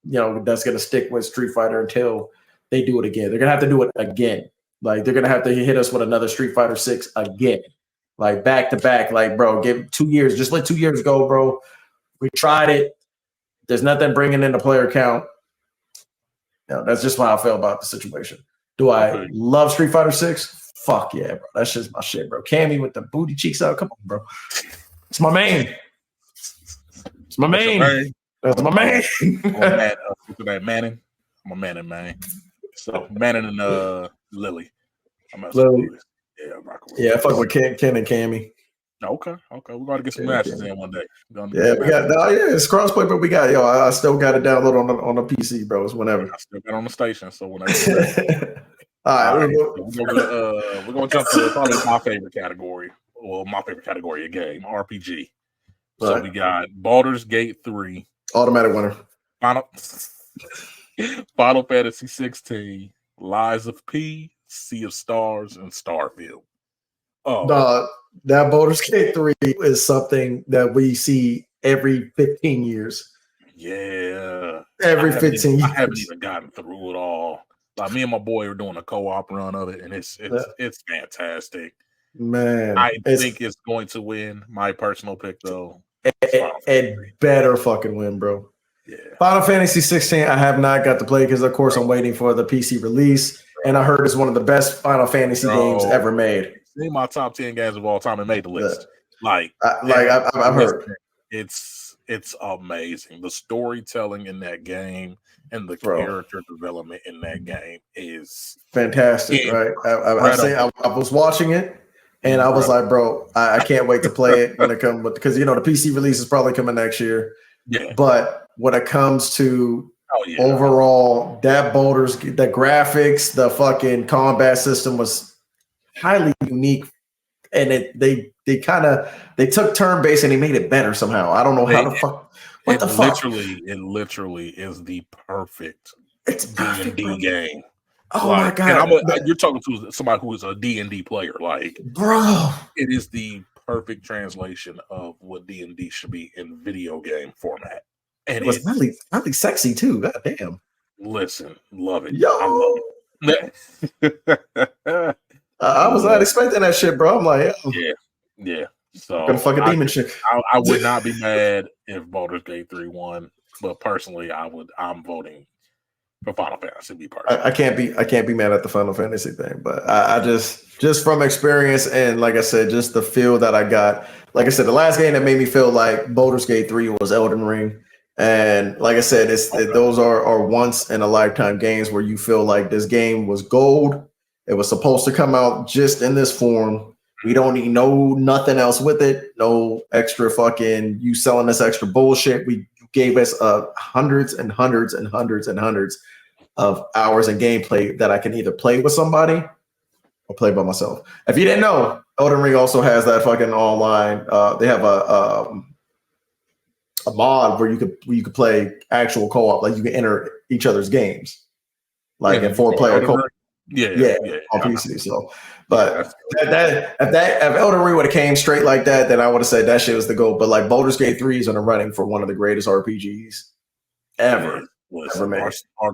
that's going to stick with Street Fighter until they do it again. They're going to have to do it again. Like, they're going to have to hit us with another Street Fighter 6 again. Like, back to back. Like, bro, give 2 years. Just let 2 years go, bro. We tried it. There's nothing bringing in the player count. That's just how I feel about the situation. Do I love Street Fighter 6? Fuck yeah, bro. That's just my shit, bro. Cammy with the booty cheeks out. Come on, bro. It's my main. It's my main. That's my main. Manning. I'm a Manning, man. So Manning and Lily. Lily. Yeah, I'm rocking with I fuck with Ken and Cammy. Okay. We're going to get some matches in one day. It's crossplay, but we got I still got it downloaded on the PC, bro. It's whenever. I still got it on the station, so whenever. All right. We're gonna jump to probably my favorite category. Well, my favorite category of game, RPG. So we got Baldur's Gate 3. Automatic winner. Final Fantasy 16, Lies of P, Sea of Stars, and Starfield. That Baldur's Gate 3 is something that we see every 15 years. Yeah. Every 15 years. I haven't even gotten through it all. Like, me and my boy are doing a co-op run of it, and it's fantastic. Man. I think it's going to win. My personal pick, though. It better fucking win, bro. Yeah. Final Fantasy 16, I have not got to play because, of course, I'm waiting for the PC release, and I heard it's one of the best Final Fantasy games ever made. See my top 10 games of all time and made the list. I've heard. It's amazing. The storytelling in that game and the character development in that game is fantastic, right? I was watching it, and I was like, bro, I can't wait to play it when it comes, because the PC release is probably coming next year. Yeah. But when it comes to overall, that the graphics, the fucking combat system was highly unique, and they took turn-based and they made it better somehow. I don't know how the fuck. It literally is the perfect D&D game. Oh my god! You're talking to somebody who is a D&D player, like, bro. It is the perfect translation of what D&D should be in video game format, and it was really sexy too. God damn! Listen, love it. Yo, I love it. I was not expecting that shit, bro. I'm like, yeah. So gonna fuck a demon chick. I would not be mad if Baldur's Gate 3 won, but personally, I'm voting for Final Fantasy. Be personal. I can't be mad at the Final Fantasy thing, but I just from experience and, like I said, just the feel that I got. Like I said, the last game that made me feel like Baldur's Gate 3 was Elden Ring, and like I said, those are once in a lifetime games where you feel like this game was gold. It was supposed to come out just in this form. We don't need nothing else with it. No extra fucking you selling us extra bullshit. You gave us hundreds and hundreds and hundreds and hundreds of hours of gameplay that I can either play with somebody or play by myself. If you didn't know, Elden Ring also has that fucking online. They have a mod where you could play actual co-op. Like, you can enter each other's games, like in 4-player co-op. Yeah, on PC. So, but if Elden Ring would have came straight like that, then I would have said that shit was the goal. But like, Baldur's Gate 3 is on the running for one of the greatest RPGs ever. Listen, our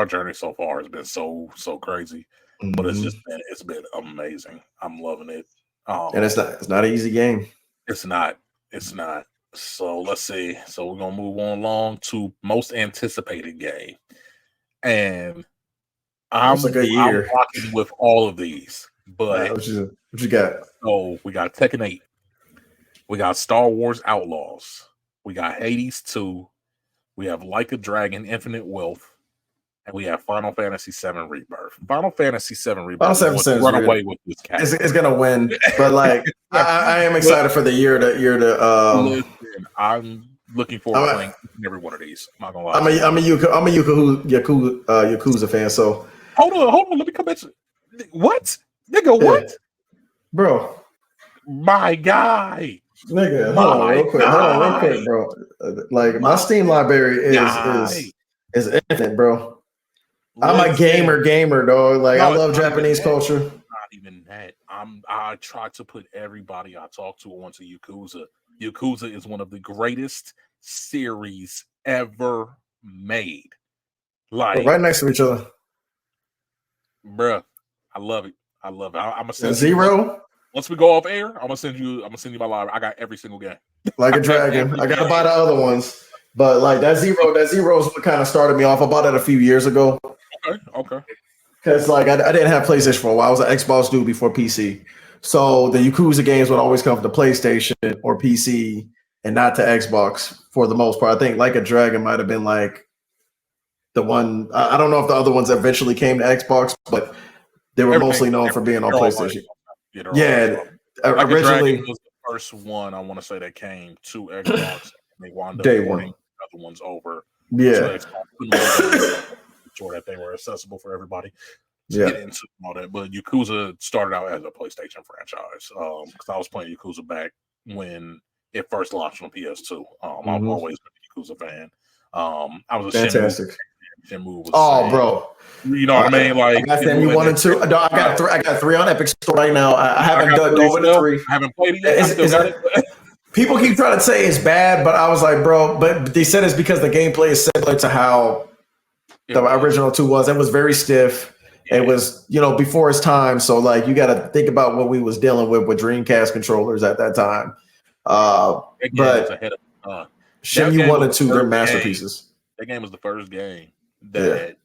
journey so far has been so crazy, but it's been amazing. I'm loving it. And it's not an easy game. It's not. So let's see. So we're gonna move on along to most anticipated game, and I'm rocking with all of these. But what you got? So we got Tekken 8. We got Star Wars Outlaws. We got Hades 2. We have Like a Dragon, Infinite Wealth. And we have Final Fantasy VII Rebirth. Final Fantasy VII Rebirth is run away with this category. It's gonna win, but like I am excited for the year to Listen, I'm looking forward to playing every one of these. I'm not gonna lie. I'm a Yakuza fan. So hold on. Let me come at you. What, nigga? What, bro? My guy. Nigga, hold on real quick, bro. Like my Steam library is infinite, bro. I'm a gamer, dog. Like I love Japanese culture. Not even that. I try to put everybody I talk to onto Yakuza. Yakuza is one of the greatest series ever made. Like right next to each other, bruh. I love it. I'm gonna send Zero. Once we go off air, I'm gonna send you my library. I got every single game. Like a dragon. I gotta buy the other ones. But like that zero is what kind of started me off. I bought it a few years ago. Okay. Because like I didn't have PlayStation for a while. I was an Xbox dude before PC. So the Yakuza games would always come from the PlayStation or PC and not to Xbox for the most part. I think Like a Dragon might have been like the one. I don't know if the other ones eventually came to Xbox, but they were mostly known for being on PlayStation. Originally was the first one I want to say that came to Xbox. They wound up porting other ones over. Yeah. Sure that they were accessible for everybody to get into all that. But Yakuza started out as a PlayStation franchise because I was playing Yakuza back when it first launched on PS2. I've always been a Yakuza fan. I was a fantastic. Shenmue was bro. You know what I mean? Like I got Shenmue 1 and 2. No, I got 3 on Epic Store right now. I haven't done over the 3. I haven't played it yet. People keep trying to say it's bad, but I was like, bro, but they said it's because the gameplay is similar to how the original 2 was. It was very stiff. Yeah. It was, before its time. So like, you got to think about what we was dealing with Dreamcast controllers at that time. But Shenmue 1 and 2, they're masterpieces. That game was the first game that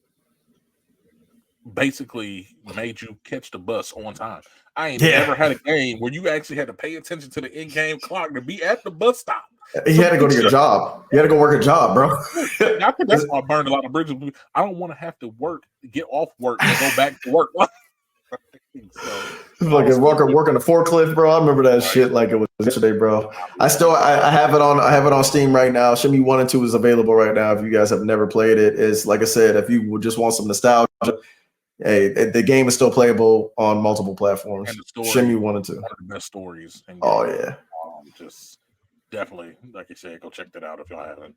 basically made you catch the bus on time. I ain't never had a game where you actually had to pay attention to the in-game clock to be at the bus stop. You had to go to your job. You had to go work a job, bro. I think that's why I burned a lot of bridges. I don't want to have to get off work and go back to work. Fucking working a forklift, bro. I remember that shit like it was yesterday, bro. I have it on Steam right now. Shenmue 1 and 2 is available right now. If you guys have never played it, it's like I said, if you just want some nostalgia, hey, the game is still playable on multiple platforms. And the story, Shenmue 1 and 2. One of the best stories. Just definitely, like you said, go check that out if y'all haven't.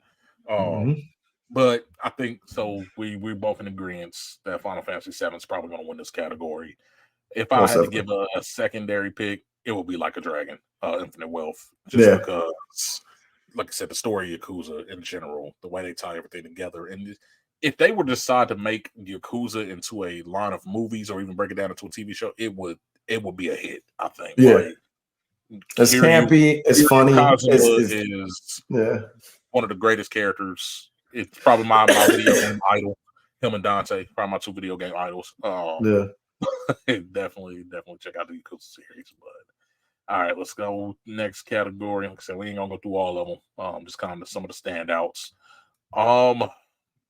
But I think so. We're both in agreement that Final Fantasy VII is probably going to win this category. If I had to give a secondary pick, it would be Like a Dragon, Infinite Wealth, just because, like I said, the story of Yakuza in general, the way they tie everything together, and if they would decide to make Yakuza into a line of movies or even break it down into a TV show, it would be a hit. I think. Yeah. Like, it's campy. It's funny. Is one of the greatest characters. It's probably my video game idol. Him and Dante, probably my 2 video game idols. Definitely check out the Yakuza series. But all right, let's go next category. Like I said, we ain't gonna go through all of them. Just kind of some of the standouts.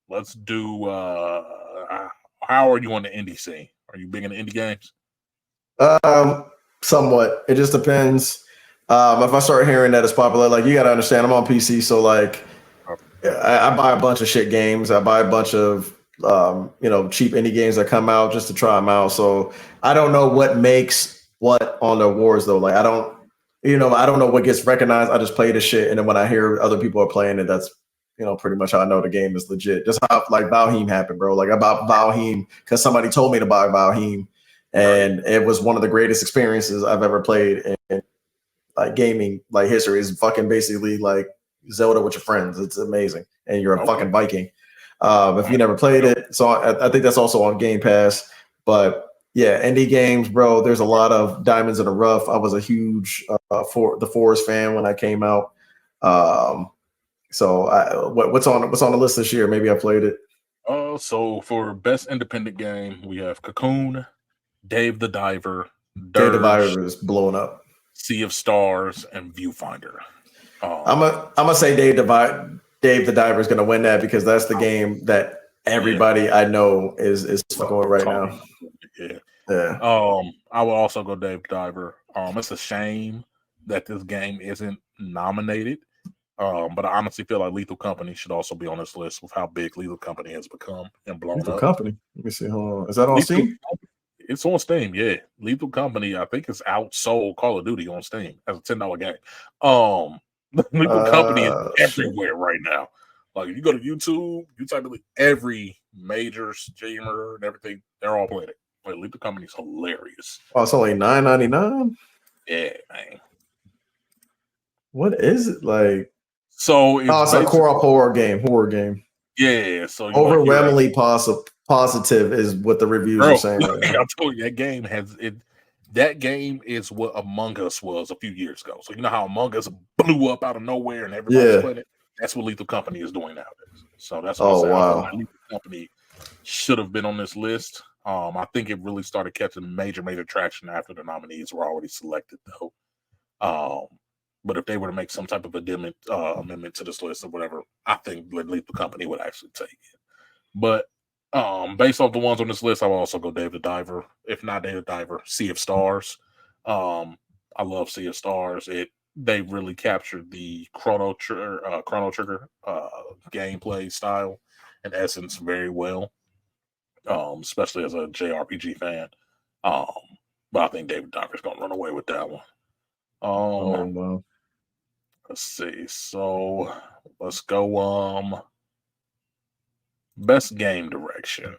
Let's do. How are you on the indie scene? Are you big into indie games? Somewhat. It just depends. If I start hearing that it's popular, like you got to understand, I'm on PC, so like I buy a bunch of shit games. I buy a bunch of cheap indie games that come out just to try them out. So I don't know what makes what on the awards though. Like I don't know what gets recognized. I just play the shit, and then when I hear other people are playing it, that's pretty much how I know the game is legit. Just how like Valheim happened, bro. Like I bought Valheim because somebody told me to buy Valheim, and it was one of the greatest experiences I've ever played in like gaming, like history. Is fucking basically like Zelda with your friends. It's amazing, and you're a fucking Viking. If you never played it, so I think that's also on Game Pass. But yeah, indie games, bro. There's a lot of diamonds in the rough. I was a huge for the Forest fan when I came out. So what's on the list this year? Maybe I played it. So for best independent game, we have Cocoon, Dave the Diver, Dave the Diver is blowing up. Sea of Stars, and Viewfinder. I'm gonna say Dave the Diver is gonna win that because that's the game that everybody I know is fucking with right now. Yeah. I will also go Dave the Diver. It's a shame that this game isn't nominated. But I honestly feel like Lethal Company should also be on this list with how big Lethal Company has become and blown Lethal up. Company. Let me see. Hold on. Is that on Steam? It's on Steam, yeah. Lethal Company, I think it's outsold Call of Duty on Steam as a $10 game. Lethal Company is everywhere right now. Like if you go to YouTube, you type in every major streamer and everything, they're all playing it. Like Lethal Company is hilarious. Oh, it's only $9.99. Yeah, man. What is it like? So it's a co-op horror game. Yeah, so overwhelmingly positive is what the reviews are saying. Right now. I told you that game has it. That game is what Among Us was a few years ago. So you know how Among Us blew up out of nowhere and everybody's playing it. That's what Lethal Company is doing nowadays. So that's what I say. I feel like Lethal Company should have been on this list. I think it really started catching major traction after the nominees were already selected, though. But if they were to make some type of amendment to this list or whatever, I think Lethal Company would actually take it. But based off the ones on this list, I will also go Dave the Diver. If not Dave the Diver, Sea of Stars. I love Sea of Stars. They really captured the Chrono Trigger gameplay style and essence very well, especially as a JRPG fan. But I think Dave the Diver is going to run away with that one. Wow. Let's see. So let's go. Best game direction.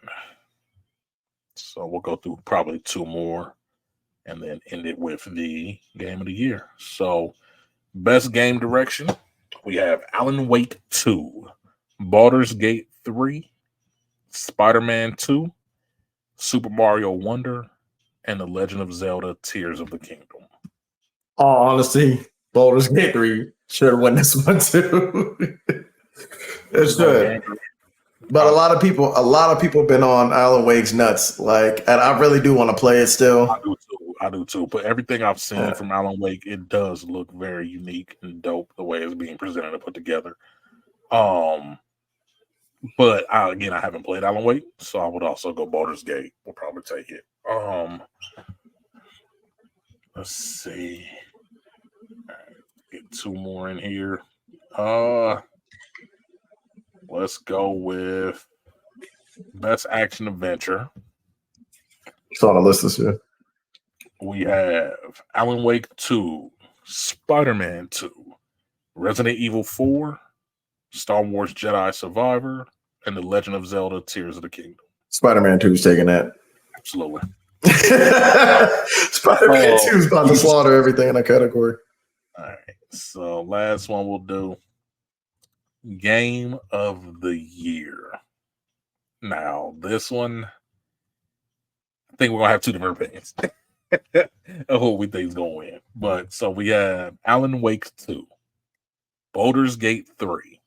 So we'll go through probably two more and then end it with the game of the year. So best game direction, we have Alan Wake 2, Baldur's Gate 3, Spider-Man 2, Super Mario Wonder, and The Legend of Zelda Tears of the Kingdom. Honestly, Baldur's Gate 3 should have won this one too. It should. But a lot of people have been on Alan Wake's nuts. Like, and I really do want to play it still. I do too. But everything I've seen from Alan Wake, it does look very unique and dope the way it's being presented and put together. But I haven't played Alan Wake, so I would also go Baldur's Gate. We'll probably take it. Let's see. Get two more in here. Let's go with best action adventure. It's on the list this year. We have Alan Wake 2, Spider-Man 2, Resident Evil 4, Star Wars Jedi Survivor, and The Legend of Zelda Tears of the Kingdom. Spider-Man 2 is taking that. Absolutely. Spider-Man 2 is about to slaughter everything in that category. All right. So last one we'll do. Game of the year. Now, this one, I think we're going to have two different opinions of who we think is going to win. But so we have Alan Wake 2, Baldur's Gate 3,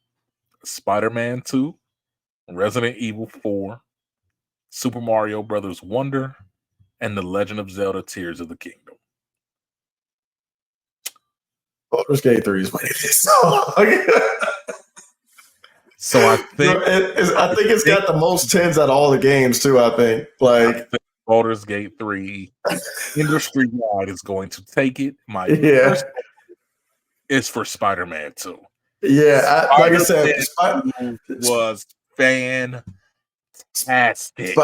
Spider-Man 2, Resident Evil 4, Super Mario Brothers Wonder, and The Legend of Zelda Tears of the Kingdom. Baldur's Gate 3 is winning this song. So I think it's got the most 10s out of all the games too. I think Baldur's Gate 3 industry wide is going to take it. It's for Spider-Man 2. Yeah, like I said, was fantastic.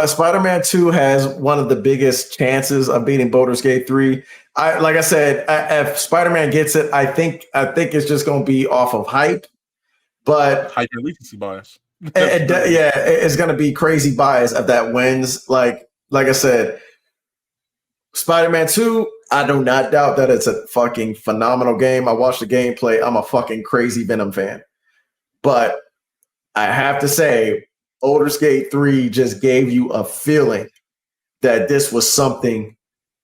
Spider-Man 2 has one of the biggest chances of beating Baldur's Gate 3. Like I said, if Spider-Man gets it, I think it's just going to be off of hype. But hyper recency bias. It's going to be crazy bias if that wins. Like I said, Spider-Man 2, I do not doubt that it's a fucking phenomenal game. I watched the gameplay. I'm a fucking crazy Venom fan. But I have to say, Baldur's Gate 3 just gave you a feeling that this was something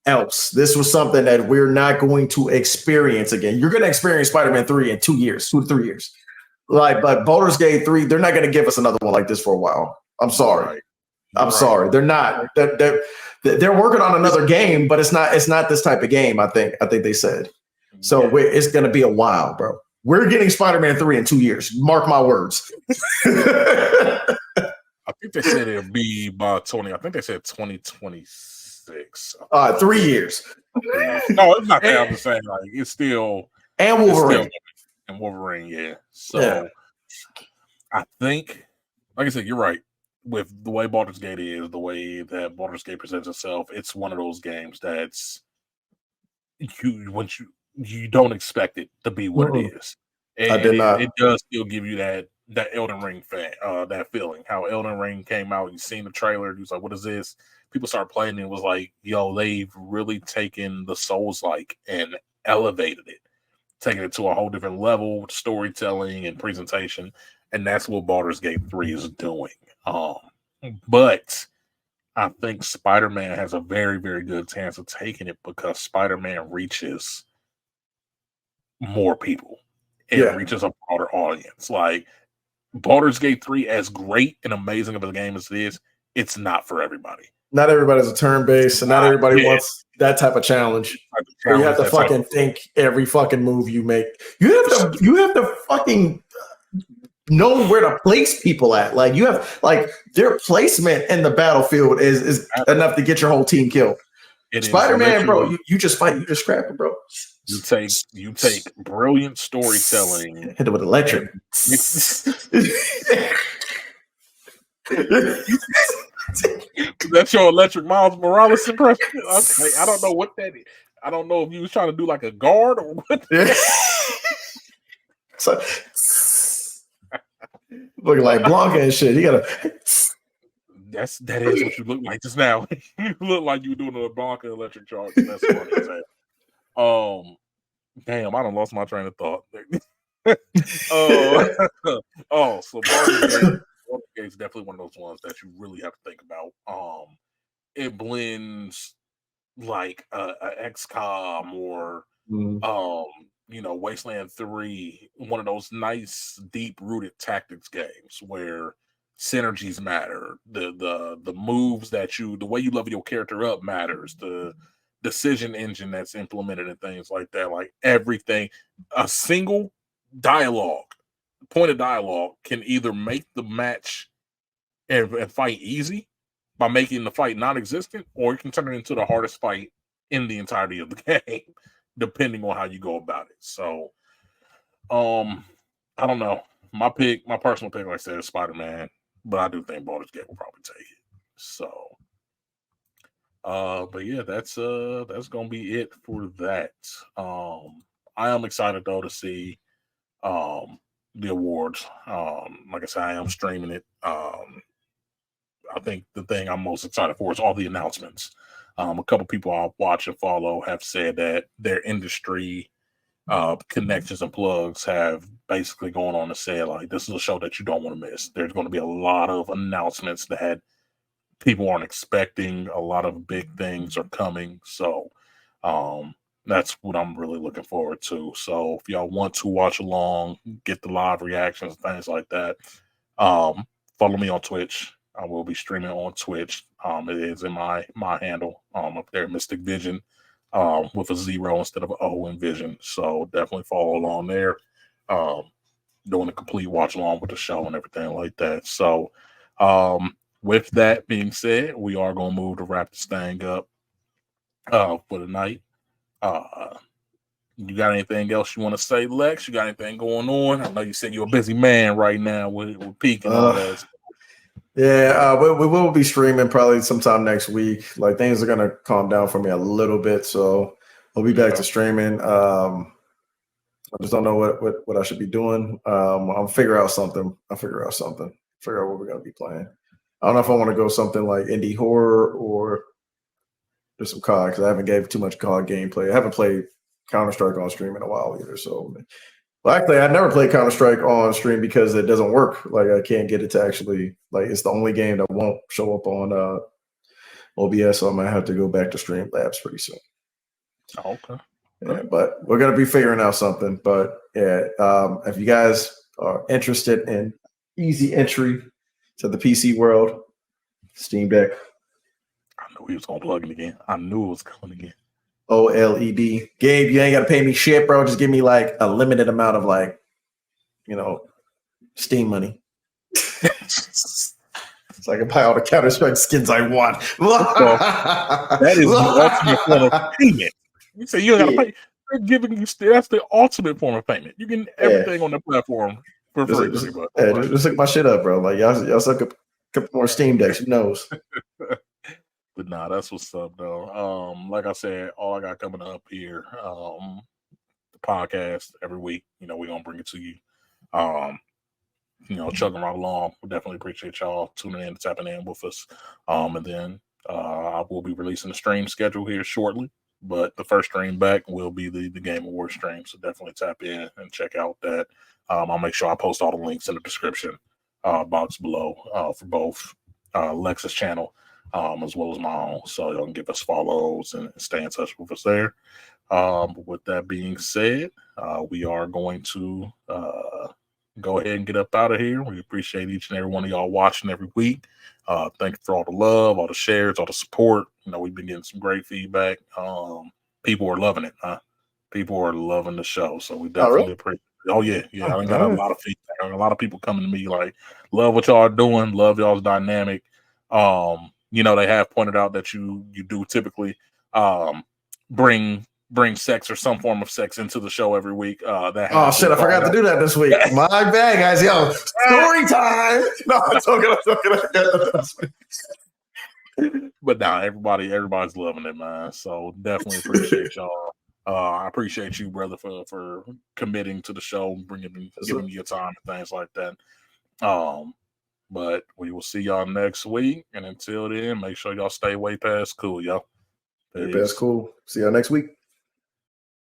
else. This was something that we're not going to experience again. You're going to experience Spider-Man 3 in 2 to 3 years. But Baldur's Gate 3, they're not going to give us another one like this for a while. I'm sorry. I'm sorry. They're not. They're working on another game, but it's not this type of game. I think they said. So it's going to be a while, bro. We're getting Spider-Man 3 in 2 years. Mark my words. I think they said it'll be by 20. I think they said 2026. 3 years. No, it's not that. I'm just saying, like, it's still. And Wolverine. And Wolverine, yeah. So I think, like I said, you're right. With the way Baldur's Gate is, the way that Baldur's Gate presents itself, it's one of those games that's you don't expect it to be what it is. I did not. It does still give you that Elden Ring that feeling. How Elden Ring came out, you seen the trailer, you was like, "What is this?" People started playing, and it was like, "Yo, they've really taken the Souls-like and elevated it, taking it to a whole different level with storytelling and presentation." And that's what Baldur's Gate 3 is doing. But I think Spider-Man has a very, very good chance of taking it because Spider-Man reaches more people. It reaches a broader audience. Like Baldur's Gate 3, as great and amazing of a game as it is, it's not for everybody. Not everybody's a turn-based, and not everybody wants that type of challenge. Where you have to fucking think every fucking move you make. You have to fucking know where to place people at. Like you have their placement in the battlefield is enough to get your whole team killed. Spider-Man, bro, you just fight, you just scrap it, bro. You take brilliant storytelling. Hit it with electric. That's your Electric Miles Morales impression? Okay, I don't know what that is. I don't know if you was trying to do like a guard or what. So, looking like Blanca and shit. He got a. That is what you look like just now. You look like you were doing a Blanca electric charge. That's funny as hell. Damn, I done lost my train of thought. So Baldur's Gate is definitely one of those ones that you really have to think about. It blends like a XCOM or Wasteland 3, one of those nice, deep-rooted tactics games where synergies matter. The moves the way you level your character up matters. The decision engine that's implemented and things like that. Like everything, a single point of dialogue can either make the match and fight easy by making the fight non-existent, or it can turn it into the hardest fight in the entirety of the game, depending on how you go about it. So, I don't know. My personal pick, like I said, is Spider-Man, but I do think Baldur's Gate will probably take it. So, but yeah, that's gonna be it for that. I am excited though to see the awards. Like I said, I am streaming it. I think the thing I'm most excited for is all the announcements. A couple people I watch and follow have said that their industry connections and plugs have basically gone on to say, like, this is a show that you don't want to miss. There's going to be a lot of announcements that people aren't expecting. A lot of big things are coming. So that's what I'm really looking forward to. So if y'all want to watch along, get the live reactions, things like that, follow me on Twitch. I will be streaming on Twitch. It is in my handle up there, Mystic Vision, with a 0 instead of an O in Vision. So definitely follow along there. Doing a complete watch along with the show and everything like that. So with that being said, we are going to move to wrap this thing up for the night. You got anything else you want to say, Lex? You got anything going on? I know you said you're a busy man right now with Peak and all that. Yeah, we will be streaming probably sometime next week. Like things are gonna calm down for me a little bit, so I'll be back to streaming. I just don't know what I should be doing. I'll figure out something. Figure out what we're gonna be playing. I don't know if I want to go something like indie horror or just some COD, because I haven't gave too much COD gameplay. I haven't played Counter-Strike on stream in a while either. So, well, actually, I never played Counter-Strike on stream because it doesn't work. Like I can't get it to actually, like, it's the only game that won't show up on OBS. So I might have to go back to Streamlabs pretty soon. Okay. Yeah, but we're gonna be figuring out something. But yeah, if you guys are interested in easy entry to the PC world, Steam Deck. I knew he was gonna plug it again. I knew it was coming again. OLED. Gabe, you ain't got to pay me shit, bro. Just give me like a limited amount of like, Steam money. So I can buy all the Counter-Strike skins I want. That is the ultimate form of payment. You say you gotta pay. They're giving you that's the ultimate form of payment. You get everything on the platform for free. Just look my shit up, bro. Like y'all suck a couple more Steam decks. Who knows? But nah, that's what's up, though. Like I said, all I got coming up here, the podcast every week. We're gonna bring it to you. Chugging right along. We definitely appreciate y'all tuning in and tapping in with us. And then I will be releasing the stream schedule here shortly. But the first stream back will be the Game Awards stream. So definitely tap in and check out that. I'll make sure I post all the links in the description box below for both Lex's channel as well as my own. So y'all can give us follows and stay in touch with us there. But with that being said, we are going to go ahead and get up out of here. We appreciate each and every one of y'all watching every week. Thank you for all the love, all the shares, all the support. We've been getting some great feedback. People are loving it. People are loving the show. So we definitely appreciate it. Oh, yeah. I got a lot of feedback. A lot of people coming to me like, love what y'all are doing. Love y'all's dynamic. They have pointed out that you do typically bring sex or some form of sex into the show every week. I forgot to do that this week. My bad, guys. Yo, story time. No, I'm talking. But nah, everybody's loving it, man. So definitely appreciate y'all. I appreciate you, brother, for committing to the show, giving me your time and things like that. But we will see y'all next week. And until then, make sure y'all stay way past cool, y'all. Way past cool. See y'all next week.